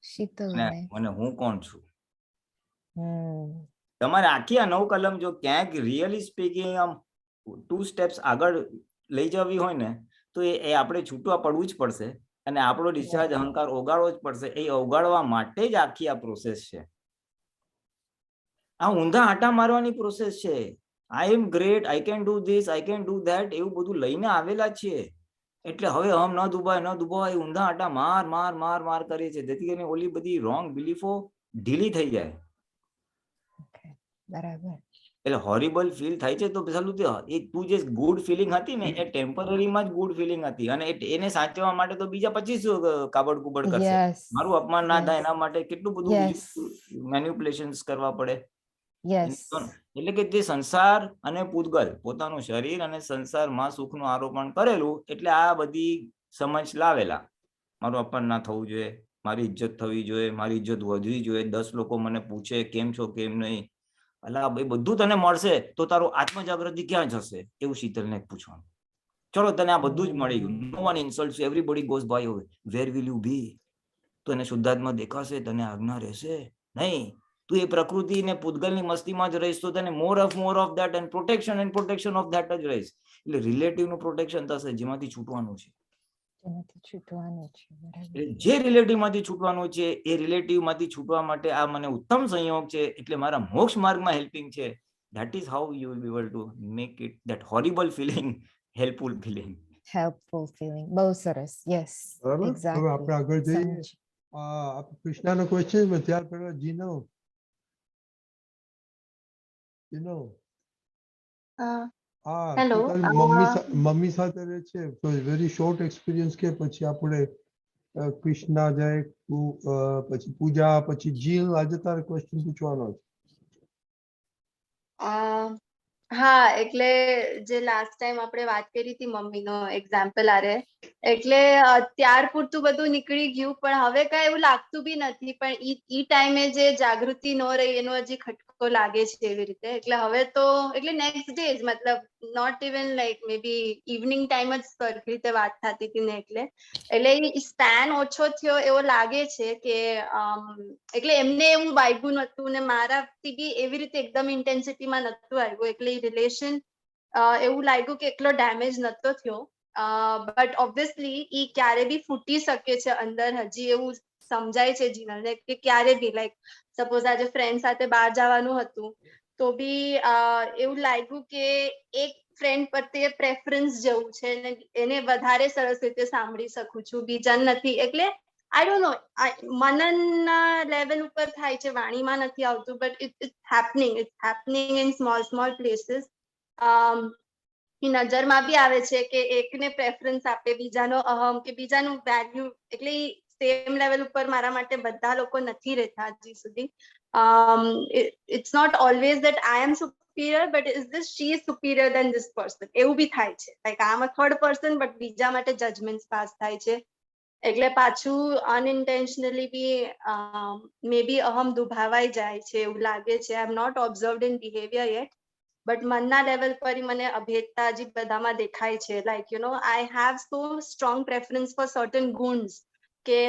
શીતલને. મને હું કોણ છું? તમારે આખી આ 9 કલમ જો ક્યાંક રિયલી સ્પીકિંગ આમ 2 સ્ટેપ્સ આગળ લઈ જવી હોય ને તો એ આપણે છૂટવા પડવું જ પડશે અને આપણો ડિસ્ચાર્જ અહંકાર ઓગાળવો જ પડશે. એ ઓગાળવા માટે જ આખી આ પ્રોસેસ છે. આ ઊંધા આટા મારવાની પ્રોસેસ છે. I am great, I can do this, I can do that, એવું બધું લઈને આવેલા છીએ. એટલે હવે હમ ન દુભાય ઊંધા આટા માર કરીએ છીએ, જેથી કરીને ઓલી બધી રોંગ બિલીફો ઢીલી થઈ જાય. બરાબર. એટલે હોરિબલ ફીલ થાય છે તો તું જે ગુડ ફિલિંગ હતી ને એ ટેમ્પરરીમાં જ ગુડ ફિલિંગ હતી અને એને સાચવવા માટે તો બીજા 25 કાબડ કુબડ કરશે. મારું અપમાન ના થાય એના માટે કેટલું બધું મેન્યુપ્યુલેશન્સ કરવા પડે. એટલે કે જે સંસાર અને પૂતગલ પોતાનું શરીર અને સંસારમાં સુખનું આરોપણ કરેલું એટલે આ બધી સમજ લાવેલા. મારું અપમાન ના થવું જોઈએ, મારી ઇજ્જત થવી જોઈએ, મારી ઇજ્જત વધવી જોઈએ, 10 લોકો મને પૂછે કેમ છો કેમ નહીં. અલા ભાઈ બધું તને મળશે તો તારું આત્મજાગૃતિ ક્યાં જશે એવું શીતલને પૂછવાનું. ચલો તને આ બધું જ મળી ગયું, no one insults you, everybody goes by your, where will you be? તો એને શુદ્ધાત્મા દેખાશે, તને આજ્ઞા રહેશે નહીં. તું એ પ્રકૃતિ ને પૂતગલની મસ્તીમાં જ રહીશ તો તને more of that and protection of that જ રહીશ. એટલે રિલેટિવ નું પ્રોટેક્શન થશે જેમાંથી છૂટવાનું છે. જે રિલેટિવ માંથી છૂટવાનું છે એ રિલેટિવ માંથી છૂટવા માટે આ મને ઉત્તમ સંયોગ છે એટલે મારા મોક્ષ માર્ગમાં હેલ્પિંગ છે. That is how you will be able to make it that horrible feeling helpful feeling. બહુ સરસ. Yes, exactly. હવે આપણે આગળ જઈએ. કૃષ્ણાનો ક્વેશ્ચન ત્યાર પહેલા જીનો હેલો, મમ્મી સાથે રહે છે તો વેરી શોર્ટ એક્સપિરિયન્સ કે પછી આપણે કૃષ્ણા જાય પછી પૂજા પછી જીલ. આજે તારે ક્વેશ્ચન પૂછવાનો છે. હા, એટલે જે લાસ્ટ ટાઈમ આપણે વાત કરી હતી મમ્મીનો એક્ઝામ્પલ આરે, એટલે ત્યાર પૂરતું બધું નીકળી ગયું પણ હવે કઈ એવું લાગતું બી નથી. પણ ઈ ટાઈમે જે જાગૃતિ ન રહી એનો હજી ખટકો ધક્કો લાગે છે એવી રીતે. એટલે હવે તો એટલે નેક્સ્ટ ડે જ મતલબ not even like maybe evening time જ સરખી રીતે વાત થતી હતી ને એટલે સ્પેન ઓછો થયો એવો લાગે છે કે એટલે એમને એવું વાગ્યું નતું ને મારાથી બી એવી રીતે એકદમ ઇન્ટેન્સિટીમાં નતું આવ્યું એટલે રિલેશન એવું લાગ્યું કે એટલો ડેમેજ નતો થયો. બટ ઓબ્વિયસલી ઈ ક્યારે બી ફૂટી શકે છે અંદર. હજી એવું સમજાય છે જીનલને કે ક્યારે બી લાઈક સપોઝ આજે ફ્રેન્ડ સાથે બહાર જવાનું હતું તો બી એવું લાગ્યું કે એક ફ્રેન્ડ પ્રત્યે પ્રેફરન્સ જેવું છે ને એને વધારે સરસ રીતે સાંભળી શકું છું, બીજા નથી. એટલે આઈ ડોન્ટ નો મનનના લેવલ ઉપર થાય છે, વાણીમાં નથી આવતું, but it's happening in small places. નજરમાં બી આવે છે કે એકને પ્રેફરન્સ આપે, બીજાનો અહમ કે બીજાનું વેલ્યુ. એટલે સેમ લેવલ ઉપર મારા માટે બધા લોકો નથી રહેતા હજી સુધી. It's not always that I am superior, but is this she is superior than this person એવું બી થાય છે. Like I am a third person but બીજા માટે જજમેન્ટ પાસ થાય છે. એટલે પાછું અનઇન્ટેન્શનલી બી મે બી અહમ દુભાવાઈ જાય છે એવું લાગે છે. I am not observed in behaviour yet, but મનના લેવલ પર મને અભેદતા હજી બધામાં દેખાય છે. Like you know I have so strong preference for certain ગુણ્સ કે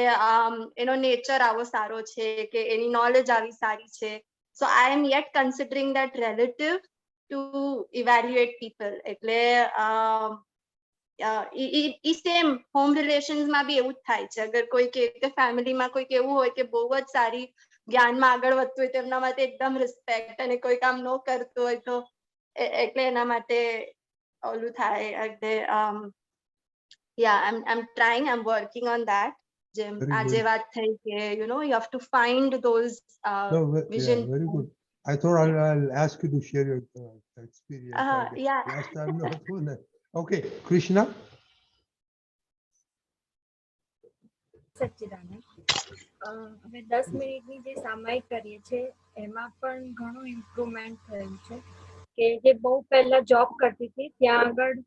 એનો નેચર આવો સારો છે કે એની નોલેજ આવી સારી છે. So I am yet considering that relative to evaluate people. એટલે ઈ સેમ હોમ રિલેશન્સમાં બી એવું જ થાય છે. અગર કોઈ કે ફેમિલીમાં કોઈક એવું હોય કે બહુ જ સારી જ્ઞાનમાં આગળ વધતું હોય તો એમના માટે એકદમ રિસ્પેક્ટ, અને કોઈ કામ ન કરતું હોય તો એટલે એના માટે ઓલું થાય. એટલે I am trying, I am working on that. જેમ આજે વાત થઈ કે you know you have to find those vision. Very good. I thought I'll ask you to share your experience. Yeah. Last time no હતું ને. Okay, Krishna. સચ્ચિદાનંદ. અમે 10 મિનિટની જે સામાયિક કરીએ છીએ એમાં પણ ઘણું ઇમ્પ્રુવમેન્ટ થયું છે. કે જે બહુ પહેલા જોબ કરતી હતી ત્યાં આગળ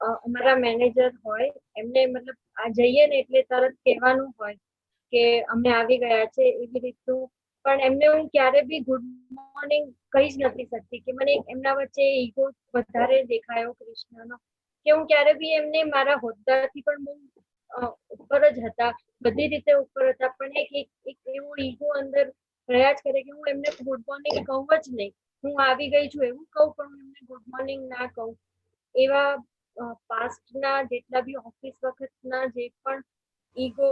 અમારા મેનેજર હોય એમને મતલબ આ જઈએ ને એટલે તરત કહેવાનું હોય કે અમે આવી ગયા છે એવી રીતનું. પણ એમને હું ક્યારે બી ગુડ મોર્નિંગ કહી જ નથી શકતી કે મને એમના વચ્ચે ઈગો વધારે દેખાયો કૃષ્ણનો, કે હું ક્યારે બી એમને મારા હોદ્દાથી પણ બહુ ઉપર જ હતા, બધી રીતે ઉપર હતા, પણ એક એવું ઈગો અંદર રહ્યા જ કરે કે હું એમને ગુડ મોર્નિંગ કહું જ નહીં. હું આવી ગઈ છું એવું કહું પણ હું એમને ગુડ મોર્નિંગ ના કહું. એવા પાસ્ટના જેટલા બી ઓફિસ વખતના જે પણ ઈગો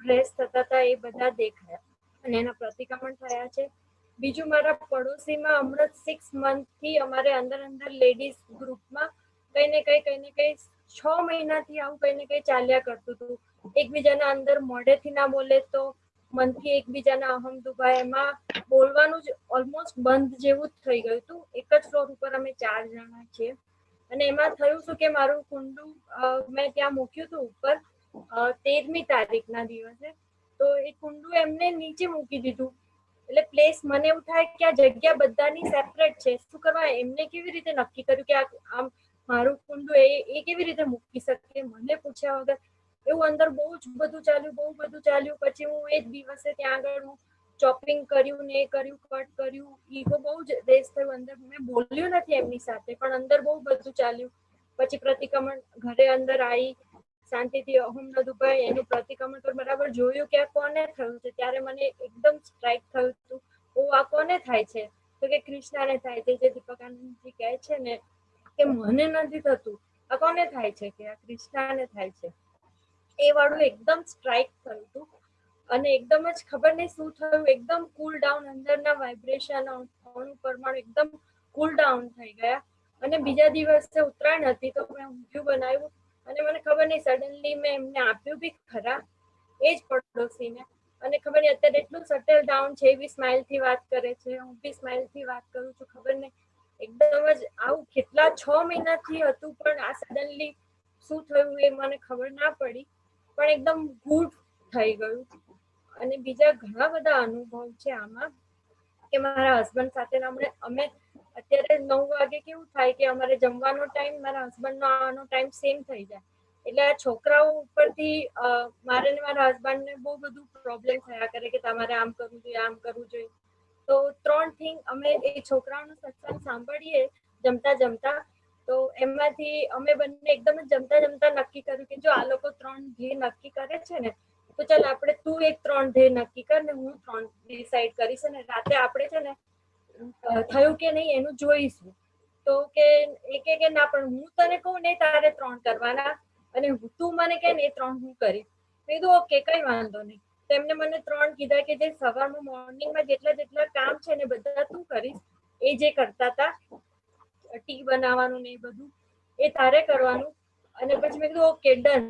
રેસ થતા હતા એ બધા દેખાયા અને એના પ્રતિક્રમણ થયા છે. બીજું મારા પડોશીમાં હમણાં 6 મંથથી અમારે અંદર લેડીઝ ગ્રુપમાં કઈ ને કઈ 6 મહિનાથી આવું કઈ ને કઈ ચાલ્યા કરતું હતું. એકબીજાના અંદર મોઢેથી ના બોલે તો મનથી એકબીજાના અહમ દુભાય, એમાં બોલવાનું જ ઓલમોસ્ટ બંધ જેવું જ થઈ ગયું હતું. એક જ ફ્લોર ઉપર અમે 4 જણા છીએ અને એમાં થયું શું કે મારું કુંડું મેં ત્યાં મૂક્યું હતું ઉપર 13મી તારીખના દિવસે, તો એ કુંડું એમને નીચે મૂકી દીધું. એટલે પ્લેસ મને એવું થાય કે આ જગ્યા બધાની સેપરેટ છે, શું કરવા એમને કેવી રીતે નક્કી કર્યું કે આમ મારું કુંડું એ કેવી રીતે મૂકી શકે મને પૂછ્યા વગર. એવું અંદર બહુ જ બધું ચાલ્યું. પછી હું એ જ દિવસે ત્યાં આગળ હું ચોપિંગ કર્યું ને એ કર્યું, કટ કર્યું. ઈગો બહુ જ રેસ થયું અંદર. મેં બોલ્યું નથી એમની સાથે પણ અંદર બહુ બધું ચાલ્યું. પછી પ્રતિક્રમણ ઘરે અંદર આવી શાંતિથી અહમ ન દુભાય એનું પ્રતિક્રમણ પર બરાબર જોયું કે આ કોને થયું છે. ત્યારે મને એકદમ સ્ટ્રાઇક થયું હતું, આ કોને થાય છે? તો કે કૃષ્ણને થાય છે. જે દીપકાનંદજી કહે છે ને કે મને નથી થતું, આ કોને થાય છે? કે આ કૃષ્ણને થાય છે. એ વાળું એકદમ સ્ટ્રાઇક થયું હતું અને એકદમ જ ખબર નહીં શું થયું, એકદમ કુલ ડાઉન, અંદરના વાઇબ્રેશન અણુ પરમાણુ એકદમ કુલ ડાઉન થઈ ગયા. અને બીજા દિવસે ઉત્તરાયણ હતી તો મેં ઊંધિયું બનાવ્યું અને મને ખબર નહીં સડનલી મેં એમને આપ્યું બી ખરા એ જ પડોશીને. અને ખબર નહીં અત્યારે એટલું સટલ ડાઉન છે, એવી સ્માઇલથી વાત કરે છે, હું બી સ્માઇલથી વાત કરું છું. ખબર નહીં એકદમ જ આવું કેટલા 6 મહિનાથી હતું પણ આ સડનલી શું થયું એ મને ખબર ના પડી, પણ એકદમ ગુડ થઈ ગયું. અને બીજા ઘણા બધા અનુભવ છે આમાં કે મારા હસબન્ડ સાથે અમે અત્યારે 9 વાગે કેવું થાય કે અમારે જમવાનો ટાઈમ મારા હસબન્ડનો આવવાનો ટાઈમ સેમ થઈ જાય. એટલે આ છોકરાઓ ઉપરથી મારે ને મારા હસબન્ડને બહુ બધું પ્રોબ્લેમ થયા કરે કે તમારે આમ કરવું જોઈએ, આમ કરવું જોઈએ. તો 3 થિંગ અમે એ છોકરાઓનો સત્સંગ સાંભળીએ જમતા જમતા, તો એમાંથી અમે બંને એકદમ જ જમતા જમતા નક્કી કર્યું કે જો આ લોકો 3 ધ્યેય નક્કી કરે છે ને, તો ચાલ આપણે તું એક 3 ધ્યેય નક્કી કર ને હું 3 ડિસાઈડ કરીશ, અને રાતે આપણે છે ને થયું કે નહીં એનું જોઈશું. તો કે કે ના પણ હું તને કહું નહીં તારે 3 કરવાના, અને તું મને કહે ને એ 3 હું કરીશ. મેં કીધું ઓકે કઈ વાંધો નહીં. તો એમને મને 3 કીધા કે જે સવારમાં મોર્નિંગમાં જેટલા કામ છે ને બધા તું કરીશ, એ જે કરતા હતા ટી બનાવવાનું ને એ બધું એ તારે કરવાનું. અને પછી મેં કીધું ઓકે ડન.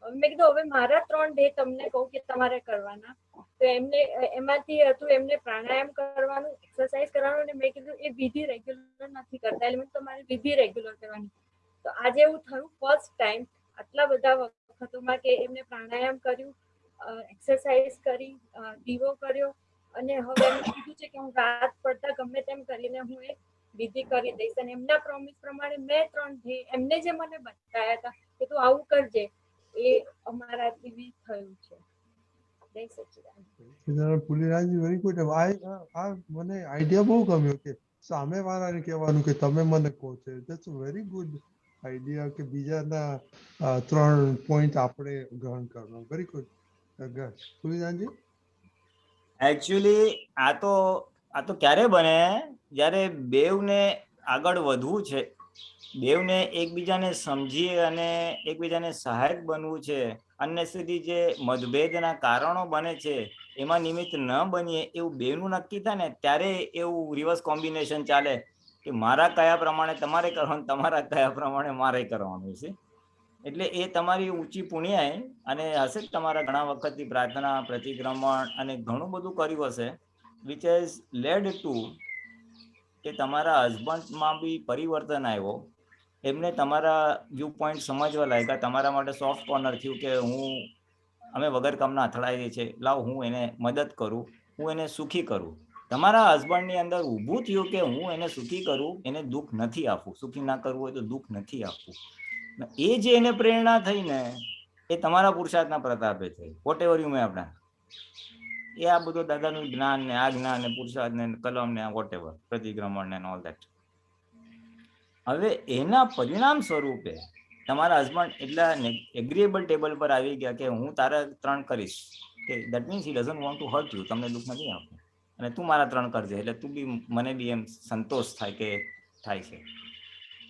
મેં કીધું હવે મારા 3 ડે તમને કહું કે તમારે કરવાના. તો એમને એમાંથી હતું એમને પ્રાણાયામ કરવાનું, એક્સરસાઇઝ કરવાનું, અને મેં કીધું એ વિધિ રેગ્યુલર નથી કરતા એટલે તમારે વિધિ રેગ્યુલર કરવાની. તો આજે એવું થયું ફર્સ્ટ ટાઈમ આટલા બધા વખતોમાં કે એમને પ્રાણાયામ કર્યું, એક્સરસાઇઝ કરી, દીવો કર્યો, અને હવે એમ કીધું છે કે હું રાત પડતા ગમે તેમ કરીને હું એક વિધિ કરી દઈશ. અને એમના પ્રોમિસ પ્રમાણે મેં 3 ધ્યેય એમને જે મને બતાવ્યા હતા કે તું આવું કરજે, એ અમારાથી બી થયું છે. જય સચ્ચિદાનંદ. પુલિનાનજી વેરી ગુડ. આ મને આઈડિયા બહુ ગમ્યો કે સામે વાળાને કહેવાનું કે તમે મને કહો છો. ધેટ્સ વેરી ગુડ આઈડિયા કે બીજાના 3 પોઈન્ટ આપણે ગ્રહણ કરવાનું. Very good. પુલિનાનજી એકચ્યુઅલી આ તો ક્યારે બને જ્યારે બેવને આગળ વધવું છે, બેવને એકબીજાને સમજી અને એકબીજાને સહાયક બનવું છે. અનનેસેસરી જે મતભેદના કારણો બને છે એમાં નિમિત્ત ન બનીએ એવું બેવનું નક્કી થાય ને ત્યારે એવું રિવર્સ કોમ્બિનેશન ચાલે કે મારા કયા પ્રમાણે તમારે કરવાનું, તમારા કયા પ્રમાણે મારે કરવાનું છે. એટલે એ તમારી ઊંચી પુણ્યાય અને હશે તમારા ઘણા વખતથી પ્રાર્થના, પ્રતિક્રમણ અને ઘણું બધું કર્યું હશે, વિચ હેઝ લેડ ટુ કે તમારા હસબન્ડમાં બી પરિવર્તન આવ્યો. એમને તમારા વ્યૂ પોઈન્ટ સમજવા લાગ્યા, તમારા માટે સોફ્ટ કોર્નર થયું કે અમે વગર કામના અથડાઈએ છીએ, લાવ હું એને મદદ કરું, હું એને સુખી કરું. તમારા હસબન્ડની અંદર ઊભું થયું કે હું એને સુખી કરું, એને દુઃખ નથી આપવું. સુખી ના કરવું હોય તો દુઃખ નથી આપવું. એ જે એને પ્રેરણા થઈ ને એ તમારા પુરુષાર્થના પ્રતાપે થઈ. વોટ એવર યુ મે આપણા એ આ બધું દાદાનું જ્ઞાન ને આ જ્ઞાન ને પુરુષાર્થ ને કલમ ને વોટ એવર પ્રતિક્રમણ ને ઓલ દેટ. હવે એના પરિણામ સ્વરૂપે તમારા હસબન્ડ એટલા એગ્રીએબલ ટેબલ પર આવી ગયા કે હું તારા 3 કરીશ, કે that means he doesn't want to hurt you, તમને દુઃખ નથી આપવું, અને તું મારા 3 કરજે એટલે તું બી મને બી એમ સંતોષ થાય કે થાય છે.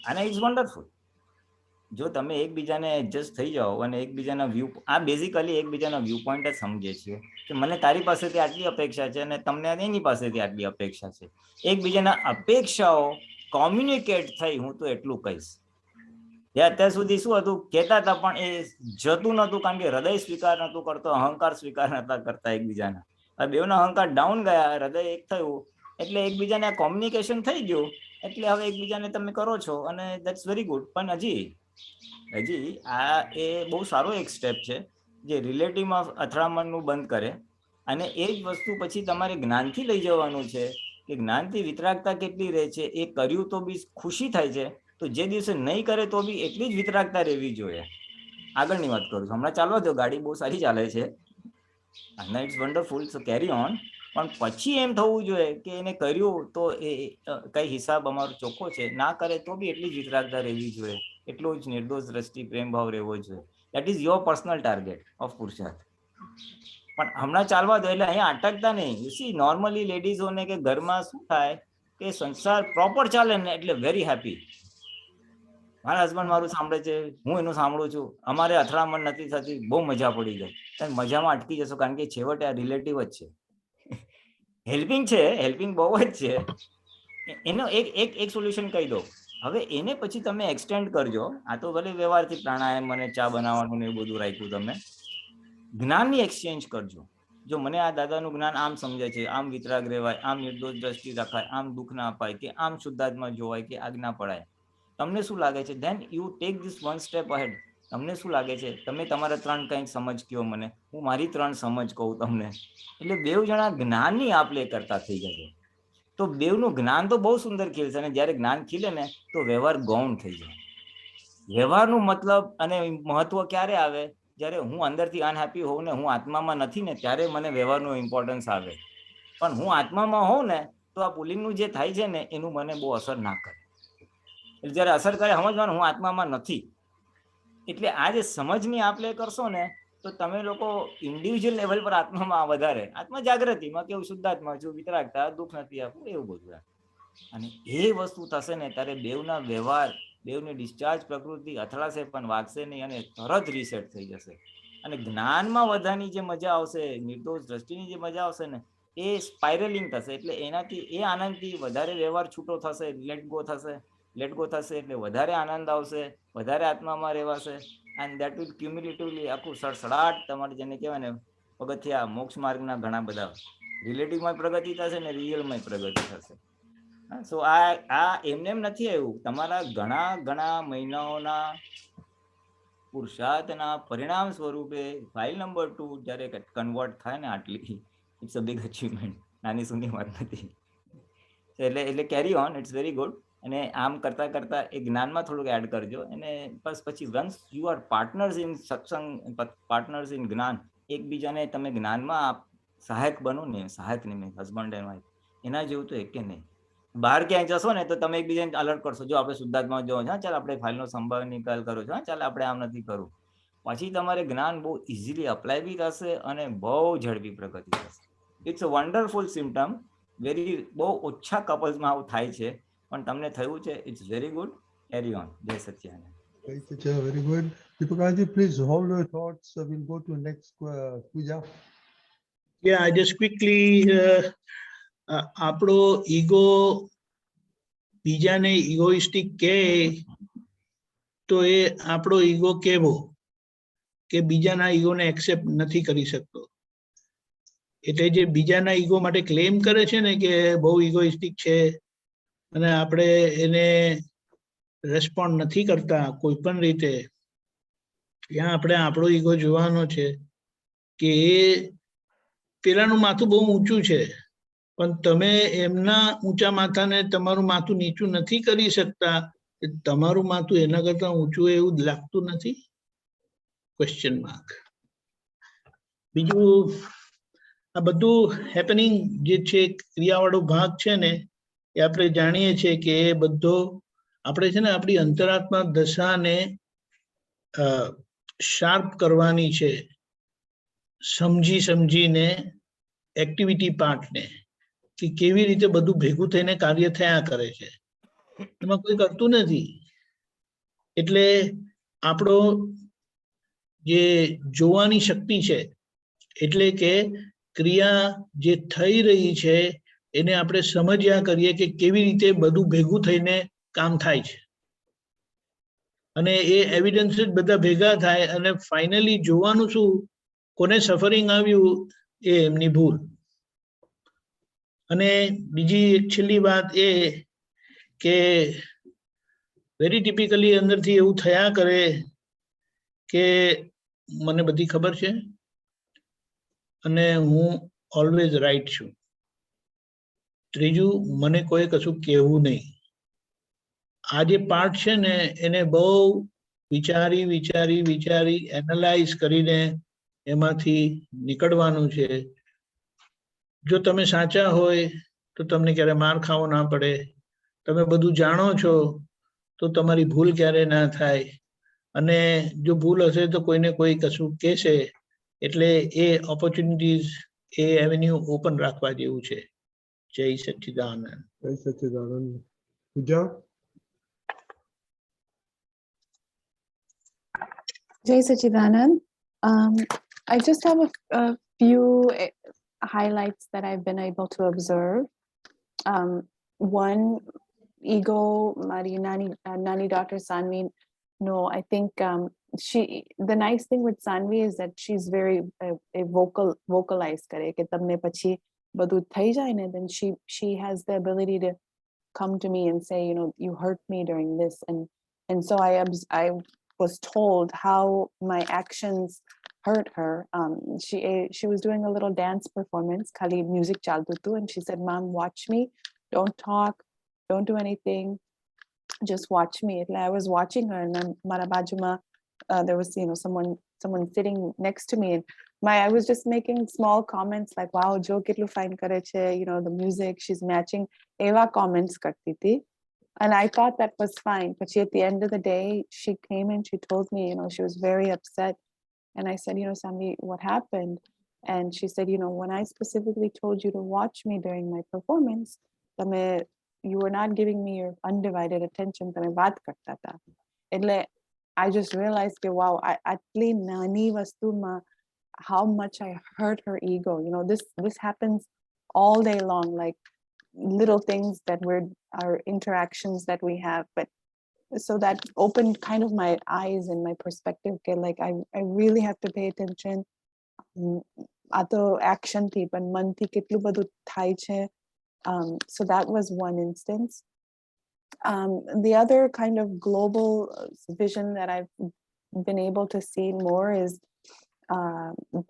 અને ઇટ્સ વન્ડરફુલ. જો તમે એકબીજાને એડજસ્ટ થઈ જાઓ અને એકબીજાના વ્યૂ, આ બેઝિકલી એકબીજાના વ્યૂ પોઈન્ટ જ સમજે છીએ કે મને તારી પાસેથી આટલી અપેક્ષા છે અને તમને એની પાસેથી આટલી અપેક્ષા છે. એકબીજાના અપેક્ષાઓ કોમ્યુનિકેટ થઈ, હું તો એટલું કહીશ. એ અત્યાર સુધી શું હતું કહેતા હતા પણ એ જતું નહોતું, કારણ કે હૃદય સ્વીકાર નહોતું કરતો, અહંકાર સ્વીકાર નહોતા કરતા એકબીજાના. આ બેવના અહંકાર ડાઉન ગયા, હૃદય એક થયું એટલે એકબીજાને કોમ્યુનિકેશન થઈ ગયું, એટલે હવે એકબીજાને તમે કરો છો અને દેટ્સ વેરી ગુડ. પણ હજી આ એ બહુ સારો એક સ્ટેપ છે જે રિલેટિવમાં અથડામણનું બંધ કરે. અને એ જ વસ્તુ પછી તમારે જ્ઞાનથી લઈ જવાનું છે કે જ્ઞાનથી વિતરાગતા કેટલી રહે છે. એ કર્યું તો બી ખુશી થાય છે, તો જે દિવસે નહીં કરે તો બી એટલી જ વિતરાગતા રહેવી જોઈએ. આગળની વાત કરું છું, હમણાં ચાલવા દો, ગાડી બહુ સારી ચાલે છે અને it's wonderful, so carry on. પણ પછી એમ થવું જોઈએ કે એને કર્યું તો એ કઈ હિસાબ અમારો ચોખ્ખો છે, ના કરે તો બી એટલી જ વિતરાગતા રહેવી જોઈએ, એટલો જ નિર્દોષ દ્રષ્ટિ પ્રેમ ભાવ રહેવો જોઈએ. That is your personal target of પુરુષાર્થ. પણ હમણાં ચાલવા દો, એટલે અહીંયા અટકતા નહીં. યુ સી નોર્મલી લેડીઝોને કે ઘરમાં શું થાય કે સંસાર પ્રોપર ચાલે ને એટલે વેરી હેપી. મારા હસબન્ડ મારું સાંભળે છે, હું એનું સાંભળું છું, અમારે અથડામણ નથી થતી, બહુ મજા પડી ગઈ. તમે મજામાં અટકી જશો, કારણ કે છેવટે આ રિલેટિવ જ છે. હેલ્પિંગ છે, હેલ્પિંગ બહુ જ છે. એનો એક સોલ્યુશન કહી દો. હવે એને પછી તમે એક્સટેન્ડ કરજો. આ તો ભલે વ્યવહારથી પ્રાણાયામ મને ચા બનાવવાનું ને એવું બધું રાખ્યું, તમે જ્ઞાનની એક્સચેન્જ કરજો. જો મને આ દાદાનું જ્ઞાન આમ સમજાય છે, આમ વિતરાગ રહેવાય, આમ નિર્દોષ દ્રષ્ટિ રખાય, આમ દુઃખ ના અપાય, કે આમ શુદ્ધાત્મા જોવાય, કે આજ્ઞા પડાય, તમને શું લાગે છે? Then you take this 1 step ahead. તમને શું લાગે છે? તમે તમારા 3 કંઈક સમજ કહો મને, હું મારી 3 સમજ કહું તમને, એટલે બેવ જણા જ્ઞાનની આપ-લે કરતા થઈ જશે. તો બેવનું જ્ઞાન તો બહુ સુંદર ખીલશે, અને જ્યારે જ્ઞાન ખીલે ને તો વ્યવહાર ગૌણ થઈ જાય. વ્યવહારનું મતલબ અને મહત્વ ક્યારે આવે? જ્યારે હું અંદરથી અનહેપી હોઉં ને હું આત્મામાં નથી ને ત્યારે મને વ્યવહારનું ઇમ્પોર્ટન્સ આવે. પણ હું આત્મામાં હોઉં ને તો આ પુલિંગનું જે થાય છે ને એનું મને બહુ અસર ના કરે. એટલે જ્યારે અસર કરે સમજવાનું હું આત્મામાં નથી. એટલે આ જે સમજની આપ લે કરશો ને તો તમે લોકો ઇન્ડિવિજ્યુઅલ લેવલ પર આત્મામાં વધારે આત્મા જાગૃતિમાં કેવું શુદ્ધાત્મા છું, વિતરાગતા, દુઃખ નથી આપવું, એવું બધું. અને એ વસ્તુ થશે ને ત્યારે બેવના વ્યવહાર, બેવની ડિસ્ચાર્જ પ્રકૃતિ અથડાશે પણ વાગશે નહીં અને તરત રીસેટ થઈ જશે. અને જ્ઞાનમાં વધારની જે મજા આવશે, નિર્દોષ દ્રષ્ટિની જે મજા આવશે ને એ સ્પાઇરલિંગ થશે. એટલે એનાથી એ આનંદથી વધારે વ્યવહાર છૂટો થશે, લેટ ગો થશે એટલે વધારે આનંદ આવશે, વધારે આત્મામાં રહેવાશે. એન્ડ દેટ વિલ ક્યુમ્યુલેટિવલી આખું સડસડાટ તમારે જેને કહેવાય ને પગથિયા મોક્ષ માર્ગના ઘણા બધા રિલેટિવમાં પ્રગતિ થશે ને રિયલમાં પ્રગતિ થશે. સો આ એમને એમ નથી આવ્યું, તમારા ઘણા ઘણા મહિનાઓના પુરુષાર્થના પરિણામ સ્વરૂપે ફાઇલ નંબર 2 જ્યારે કન્વર્ટ થાય ને આટલી, ઇટ્સ અ બિગ અચીવમેન્ટ, નાની સૂની વાત નથી. એટલે carry on, it's very good. અને આમ કરતા કરતા એ જ્ઞાનમાં થોડુંક એડ કરજો. અને બસ પછી once you are partners in સત્સંગ, પાર્ટનર્સ ઇન જ્ઞાન, એકબીજાને તમે જ્ઞાનમાં સહાયક બનો ને, સહાયક નહીં, હસબન્ડ એન્ડ વાઇફ, એના જેવું તો એકે નહીં. બહાર ક્યાંય જશો ને તો તમે એકબીજાને અલર્ટ કરશો, જો આપણે શુદ્ધાત્મા જો હા ચાલ આપણે ફાઇલનો સંભાવ નિકાલ કરો છો, હા ચાલ આપણે આમ નથી કરવું. પછી તમારે જ્ઞાન બહુ ઇઝીલી અપ્લાય બી થશે અને બહુ ઝડપી પ્રગતિ થશે. It's a wonderful symptom. બહુ ઓછા કપલ્સમાં આવું થાય છે, પણ તમને થયું છે. It's very good. Carry on. Jai Sachchidanand. Very good. Deepakanandji, please hold your thoughts. We'll go to next puja. Yeah, I just quickly આપણો ઈગો બીજાને ઇગોઇસ્ટિક કહે તો એ આપણો ઈગો કેવો કે બીજાના ઈગોને એક્સેપ્ટ નથી કરી શકતો. એટલે જે બીજાના ઈગો માટે ક્લેમ કરે છે ને કે બહુ ઇગોઇસ્ટિક છે અને આપણે એને રેસ્પોન્ડ નથી કરતા કોઈ પણ રીતે, ત્યાં આપણે આપણો ઈગો જોવાનો છે કે એ પેલાનું માથું બહુ ઊંચું છે પણ તમે એમના ઊંચા માથાને તમારું માથું નીચું નથી કરી શકતા. તમારું માથું એના કરતા ઊંચું એવું લાગતું નથી? Question mark. બીજું, આ બધું હેપનિંગ જે છે, ક્રિયાવાળો ભાગ છે ને, એ આપણે જાણીએ છીએ કે એ બધો આપણે છે ને આપણી અંતરાત્મા દશાને શાર્પ કરવાની છે, સમજીને એક્ટિવિટી પાર્ટને, કે કેવી રીતે બધું ભેગું થઈને કાર્ય થયા કરે છે, એમાં કોઈ કરતું નથી. એટલે આપણો જે જોવાની શક્તિ છે, એટલે કે ક્રિયા જે થઈ રહી છે એને આપણે સમજ્યા કરીએ કે કેવી રીતે બધું ભેગું થઈને કામ થાય છે, અને એ એવિડન્સ જ બધા ભેગા થાય અને ફાઇનલી જોવાનું શું, કોને સફરિંગ આવ્યું એ એમની ભૂલ. અને બીજી એક છેલ્લી વાત એ કે વેરી ટિપિકલી અંદરથી એવું થયા કરે કે મને બધી ખબર છે અને હું ઓલવેઝ રાઈટ છું. ત્રીજું, મને કોઈ કશું કહેવું નહીં. આ જે પાર્ટ છે ને એને બહુ વિચારી એનાલાઇઝ કરીને એમાંથી નીકળવાનું છે. જો તમે સાચા હોય તો તમને ક્યારે માર ખાવો ના પડે. તમે બધું જાણો છો તો તમારી ભૂલ ક્યારે ના થાય. અને જો ભૂલ હશે તો કોઈને કોઈ કશું કહેશે, એટલે એ ઓપોર્ચ્યુનિટીઝ, એ એવેન્યુ ઓપન રાખવા જેવું છે. જય સચ્ચિદાનંદ. જય સચ્ચિદાનંદ. પૂજા. Jai Sachidanand. I just have a few highlights that I've been able to observe. One, ego, Mari Nani daughter Sanvi. No, I think the nice thing with Sanvi is that she's very vocalized kare ke tamne pachi badu thai jai ne, then she has the ability to come to me and say, you know, you hurt me during this, and so I was told how my actions hurt her. She was doing a little dance performance, khali music chaltu tu, and she said, "Mom, watch me. Don't talk. Don't do anything. Just watch me." I was watching her, and then mara bajuma there was, you know, someone someone sitting next to me, and I was just making small comments like, wow, Jo ketlu fine kare che, the music, she's matching. Eva comments karti thi. And I thought that was fine. But at the end of the day, she came and she told me, she was very upset. And I said, Sami, what happened? And she said, when I specifically told you to watch me during my performance, you were not giving me your undivided attention. I just realized, wow, atli nani vastu ma, how much I hurt her ego. This happens all day long, like little things that our interactions that we have. But so that opened kind of my eyes and my perspective. Okay, like I really have to pay attention. Ato action thi pan man thi ketlu badu thai che. So that was one instance. The other kind of global vision that I've been able to see more is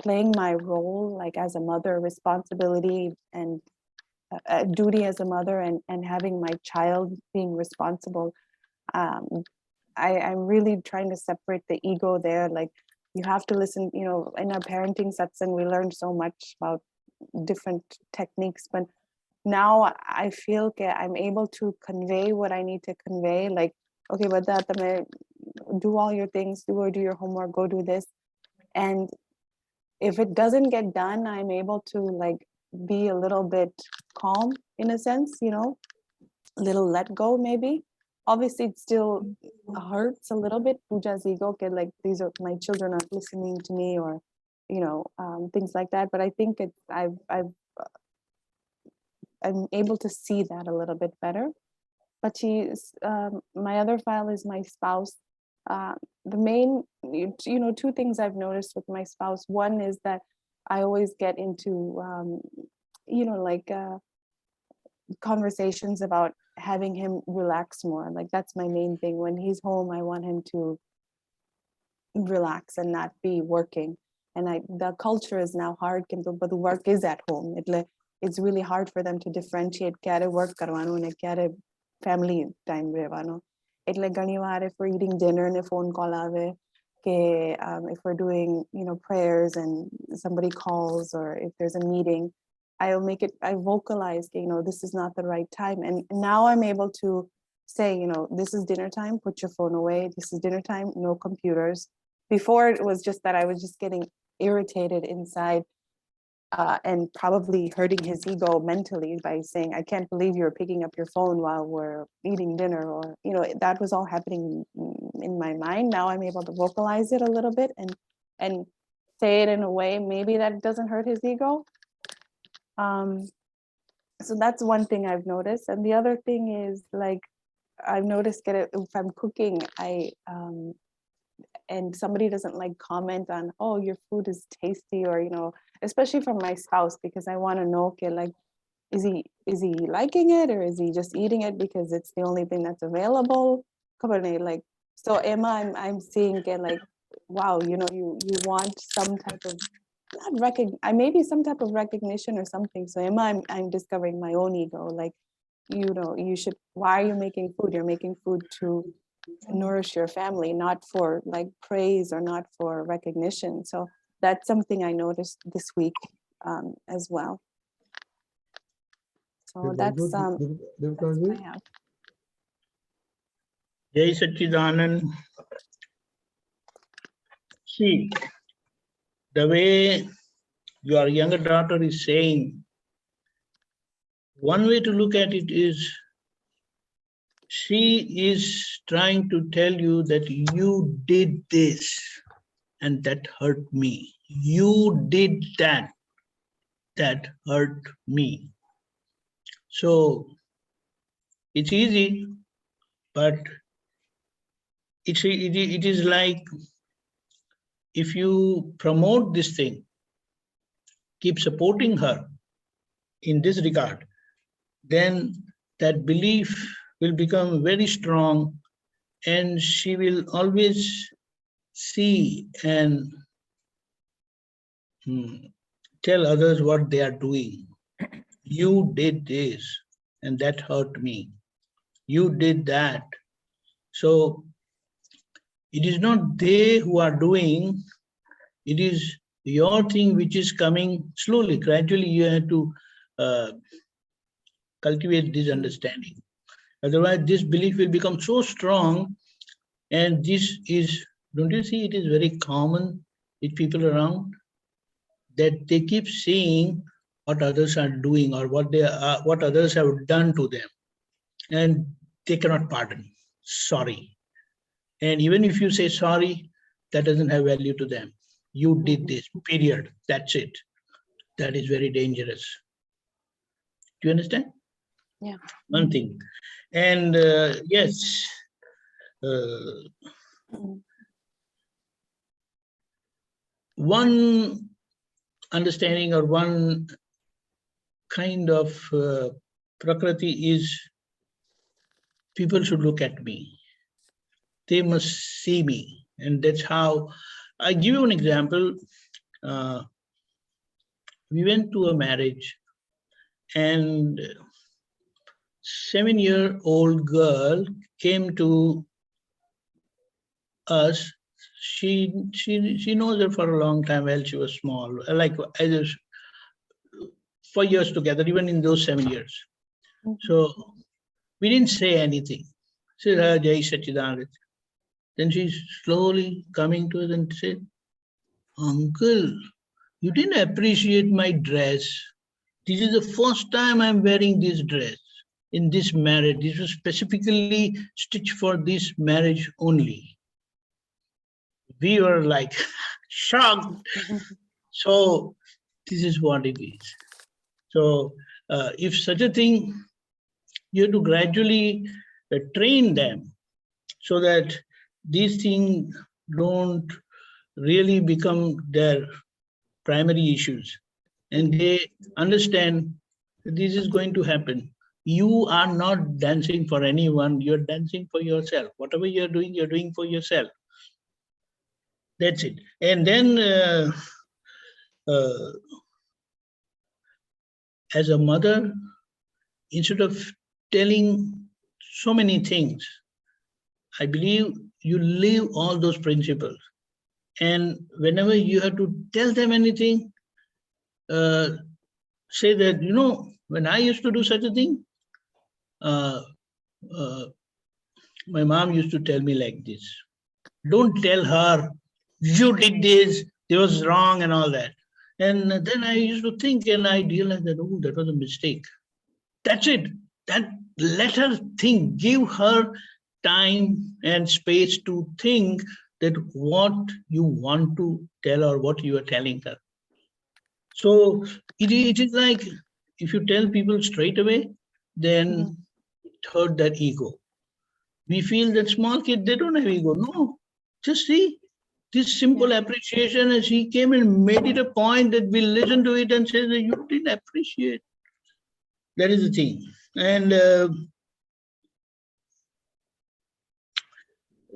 playing my role, like as a mother, responsibility and duty as a mother, and having my child being responsible. I'm really trying to separate the ego there. Like you have to listen, in our parenting satsang, we learned so much about different techniques, but now I feel that I'm able to convey what I need to convey. Like, okay, but that do all your things, do your homework, go do this. And if it doesn't get done, I'm able to like be a little bit calm in a sense, little let go maybe. Obviously it still hurts a little bit, Pooja's ego, okay, like these are my children aren't listening to me, or things like that. But I think I'm able to see that a little bit better. But my other file is my spouse. The main, two things I've noticed with my spouse. One is that I always get into, conversations about having him relax more. Like that's my main thing. When he's home, I want him to relax and not be working. And the culture is now hard, but the work is at home. It's really hard for them to differentiate kyare work karwano and kyare family time rehwano. એટલે ઘણી વાર if we're eating dinner and a phone call ave, if we're doing prayers and somebody calls, or if there's a meeting, I vocalize, this is not the right time. And now I'm able to say, this is dinner time, put your phone away. This is dinner time, no computers. Before it was just that I was just getting irritated inside and probably hurting his ego mentally by saying, I can't believe you're picking up your phone while we're eating dinner, or, that was all happening in my mind. Now I'm able to vocalize it a little bit and say it in a way maybe that doesn't hurt his ego. So that's one thing I've noticed. And the other thing is, like, I've noticed that if I'm cooking, and somebody doesn't like comment on, oh, your food is tasty, or, especially from my spouse, because I want to know, okay, like, is he liking it, or is he just eating it because it's the only thing that's available? Like, so Emma, I'm seeing it like, wow, you want some type of maybe some type of recognition or something. So Emma, I'm discovering my own ego. Like, you should. Why are you making food? You're making food to nourish your family, not for like praise or not for recognition. So that's something I noticed this week as well. So that's what I have. Jai Satchidanand. See, the way your younger daughter is saying, one way to look at it is, she is trying to tell you that you did this and that hurt me. You did that hurt me. So it's easy, but it is like, if you promote this thing, keep supporting her in this regard, then that belief will become very strong, and she will always see and tell others what they are doing. You did this and that hurt me. You did that. So it is not they who are doing, It is your thing which is coming slowly, gradually. You have to cultivate this understanding. Otherwise, this belief will become so strong. And this is, don't you see, it is very common with people around that they keep seeing what others are doing or what others have done to them, and they cannot pardon. Sorry. And even if you say sorry, that doesn't have value to them. You did this, period. That's it. That is very dangerous. Do you understand? Yeah. One thing. And yes, one understanding or one kind of prakriti is people should look at me. They must see me. And that's how, I give you an example. We went to a marriage, and 7-year-old girl came to us. She knows her for a long time. While she was small, like either 4 years together, even in those 7 years. So we didn't say anything. She said, Jai Sachidanand. Then she's slowly coming to us and said, Uncle, you didn't appreciate my dress. This is the first time I'm wearing this dress in this marriage. This was specifically stitched for this marriage only. We were like shocked. So this is what it is. So if such a thing, you have to gradually train them so that these things don't really become their primary issues. And they understand that this is going to happen. You are not dancing for anyone, you're dancing for yourself. Whatever you're doing for yourself. That's it. And then as a mother, instead of telling so many things, I believe you live all those principles. And whenever you have to tell them anything, say that, you know, when I used to do such a thing, my mom used to tell me like this. Don't tell her, you did this, it was wrong and all that. And then I used to think and I realized that, oh, that was a mistake. That's it. Let her think, give her time and space to think that what you want to tell or what you are telling her. So it is like, if you tell people straight away, then it hurt their ego. We feel that small kids, they don't have ego. No, just see this simple appreciation, and she came and made it a point that we listen to it and say that you didn't appreciate. That is the thing. And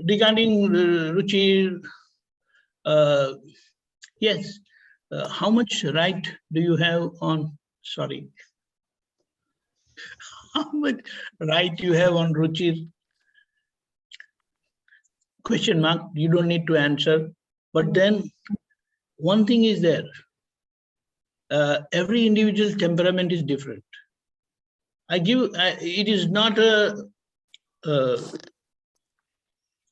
regarding Ruchi, yes, how much right do you have on, sorry, how much right you have on Ruchi? Question mark, you don't need to answer. But then one thing is there, every individual temperament is different. It is not a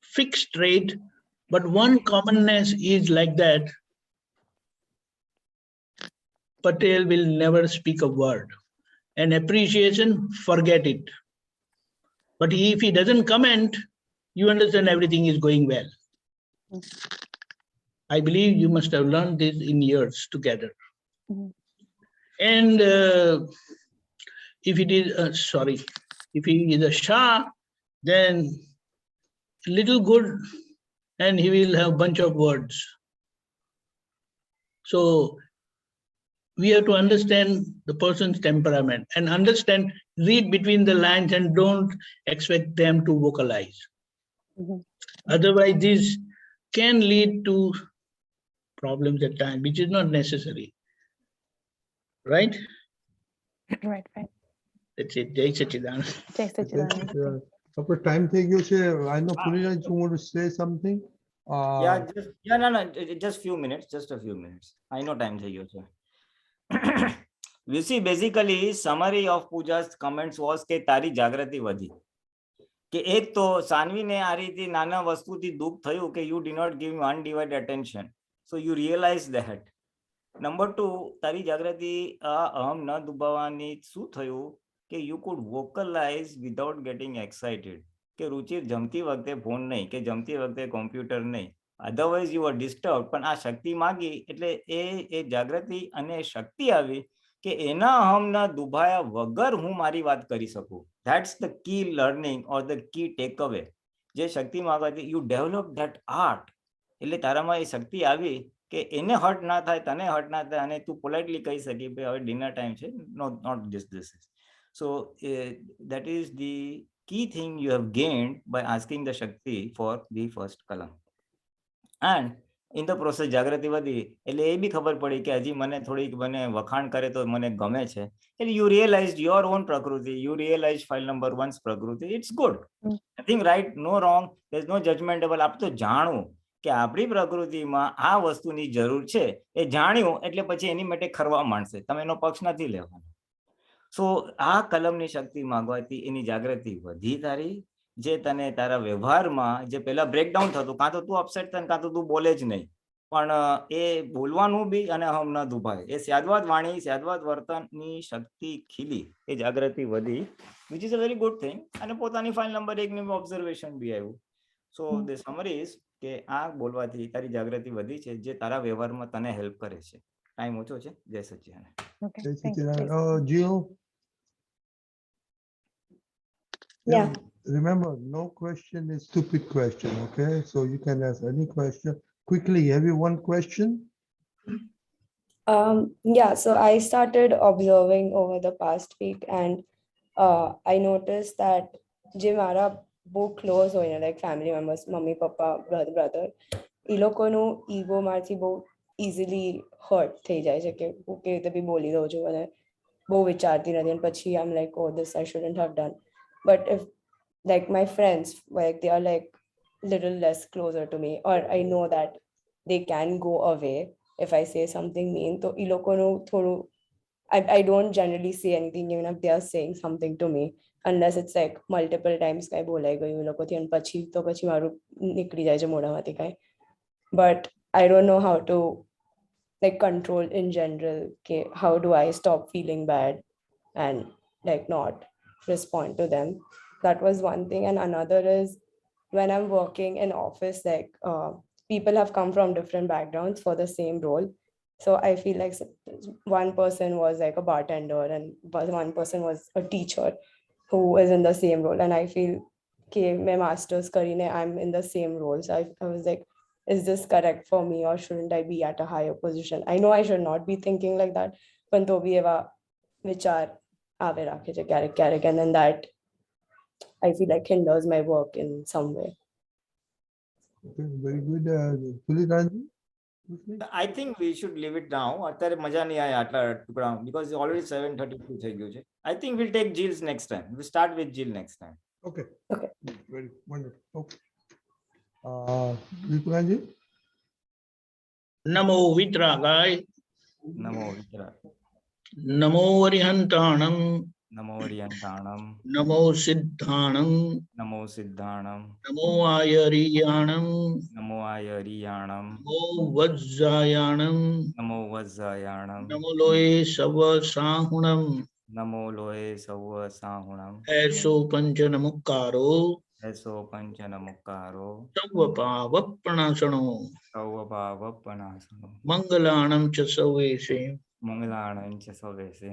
fixed trait, but one commonness is like that. Patel will never speak a word. And appreciation, forget it. But if he doesn't comment, you understand everything is going well. I believe you must have learned this in years together. And if it is, if he is a Shah, then little good, and he will have a bunch of words. So we have to understand the person's temperament and understand, read between the lines and don't expect them to vocalize. Otherwise, this can lead to problems at times, which is not necessary. Right? Right. That's it. Jai Sachidanand. Jai Sachidanand. Time થઈ ગયો છે. I know Pulinanji, you want to say something? Yeah, just few minutes, just a few minutes. I know time થઈ ગયો છે. You see, basically, summary of Pooja's comments was કે તારી જાગૃતિ વધી. કે એક તો સાનવીને આ રીતે નાના વસ્તુથી દુઃખ થયું કે you did not give me undivided attention. So you realize that. Number 2, તારી જાગૃતિ અહમ ન દુભાવવાની શું થયું કે you could vocalize without getting excited. કે રુચિર જમતી વખતે ફોન નહીં, કે જમતી વખતે કોમ્પ્યુટર નહીં. Otherwise you were disturbed. પણ આ શક્તિ માગી એટલે એ જાગૃતિ અને શક્તિ આવી કે એના અહમના દુભાયા વગર હું મારી વાત કરી શકું. That's the key learning or the key takeaway. જે શક્તિ માગવાથી you develop that art. એટલે તારામાં એ શક્તિ આવી કે એને હર્ટ ના થાય, તને હર્ટ ના થાય, અને તું પોલાઇટલી કહી શકી ભાઈ હવે ડિનર ટાઈમ છે, not just this. So that is the key thing you have gained by asking the Shakti for the first Kalam. And in the process જાગૃતિ વધી એટલે એ બી ખબર પડી કે હજી મને થોડીક મને વખાણ કરે તો મને ગમે છે. એટલે you realized your own પ્રકૃતિ, you realized file number 1's પ્રકૃતિ. It's good. Nothing right, no wrong, there's no judgmentable. આપ તો જાણવું કે આપણી પ્રકૃતિમાં આ વસ્તુની જરૂર છે, એ જાણ્યું એટલે પછી એની માટે ખરવા માંડશે, તમે એનો પક્ષ નથી લેવાનો. સો આ કલમની શક્તિ માગવાથી એની જાગૃતિ વધી તારી, જે તને તારા વ્યવહારમાં જે પેલા બ્રેકડાઉન થતું, કાં તો તું અપસેટ થાય, કાં તો તું બોલે જ નહીં, પણ એ બોલવાનું બી અને હમ ન દુભાય, એ સ્યાદવાદ વાણી, સ્યાદવાદ વર્તનની શક્તિ ખીલી, એ જાગૃતિ વધી, which is a very good thing. અને પોતાની ફાઇલ નંબર 1 ની ઓબ્ઝર્વેશન બી આવ્યું. સો ધ સમરી ઇઝ કે આ બોલવાથી તારી જાગૃતિ વધી છે, જે તારા વ્યવહારમાં તને હેલ્પ કરે છે. ટાઈમ ઓછો છે. જય સચ્ચિદાનંદ. Okay, Jai thank you. Satchidanand. Gio? Yeah. Remember, no question is stupid question, okay? So you can ask any question. Quickly, have you one question? Yeah, so I started observing over the past week, and I noticed that જે મારા બહુ close હોય ને, like family members, મમ્મી પપ્પા, brother, એ લોકોનું ego મારથી બહુ ઇઝીલી હર્ટ થઈ જાય છે, કે હું કેવી રીતે બી બોલી દઉં છું અને બહુ વિચારતી નથી, અને પછી I am like oh this I shouldn't have done. But if like my friends, like they are like little less closer to me, or I know that they can go away if I say something mean. So I don't generally say anything even if they are saying something to me, unless it's like multiple times kai bolai gayu lokothi and pachi maru nikli jay je moda mathi kai. But I don't know how to like control in general, okay, how do I stop feeling bad and like not respond to them. That was one thing. And another is when I'm working in office, like people have come from different backgrounds for the same role. So I feel like one person was like a bartender and one person was a teacher who is in the same role. And I feel, okay, my master's karine, I'm in the same role. So I was like, is this correct for me, or shouldn't I be at a higher position? I know I should not be thinking like that, but to be eva vichar ave rakhe je kyarek, and then that I feel like hinders my work in some way. Okay, very good. Pulinanandji? I think we should leave it now. અત્યારે મજા નહીં આવે આટલા ટુકડા, because already 7:32 થઈ ગયું છે. I think we'll take Jill's next time. We'll start with Jill next time. Okay. Okay. Very wonderful. Okay. Deepakanandji? Namo Vitragai, Namo વિતરા, Namo Varihantanam, Namo હરિયંતાણમ, Namo Siddhanam, Namo સિદ્ધાણમ, Namo Ayariyanam, Namo આયરિયાણમ, Namo Vajjayanam, Namo વજ્જાયાણમ, Namo Loe Sava Sahunam, નમો લોહે સૌ સાહુણમ, Eso Panchanamukkaro, એસો પંચનમુક્કારો, Tavapavappanasano, સૌભાવપનાસનો, Mangalanam cha Savese, મંગલાણં ચ સવેસે,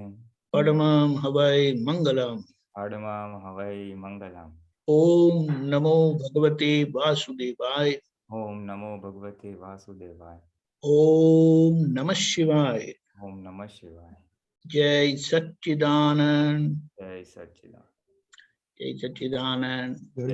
Padamam Havai Mangalam. અડમામ હવૈ Mangalam. Om Namo Bhagavate Vasudevaya. ઓમ નમો ભગવતે વાસુદેવાય. Om Namah Shivaya. ઓમ નમઃ શિવાય. Jai Satchidanand. જય સચ્ચિદાનંદ. Jai Satchidanand. Very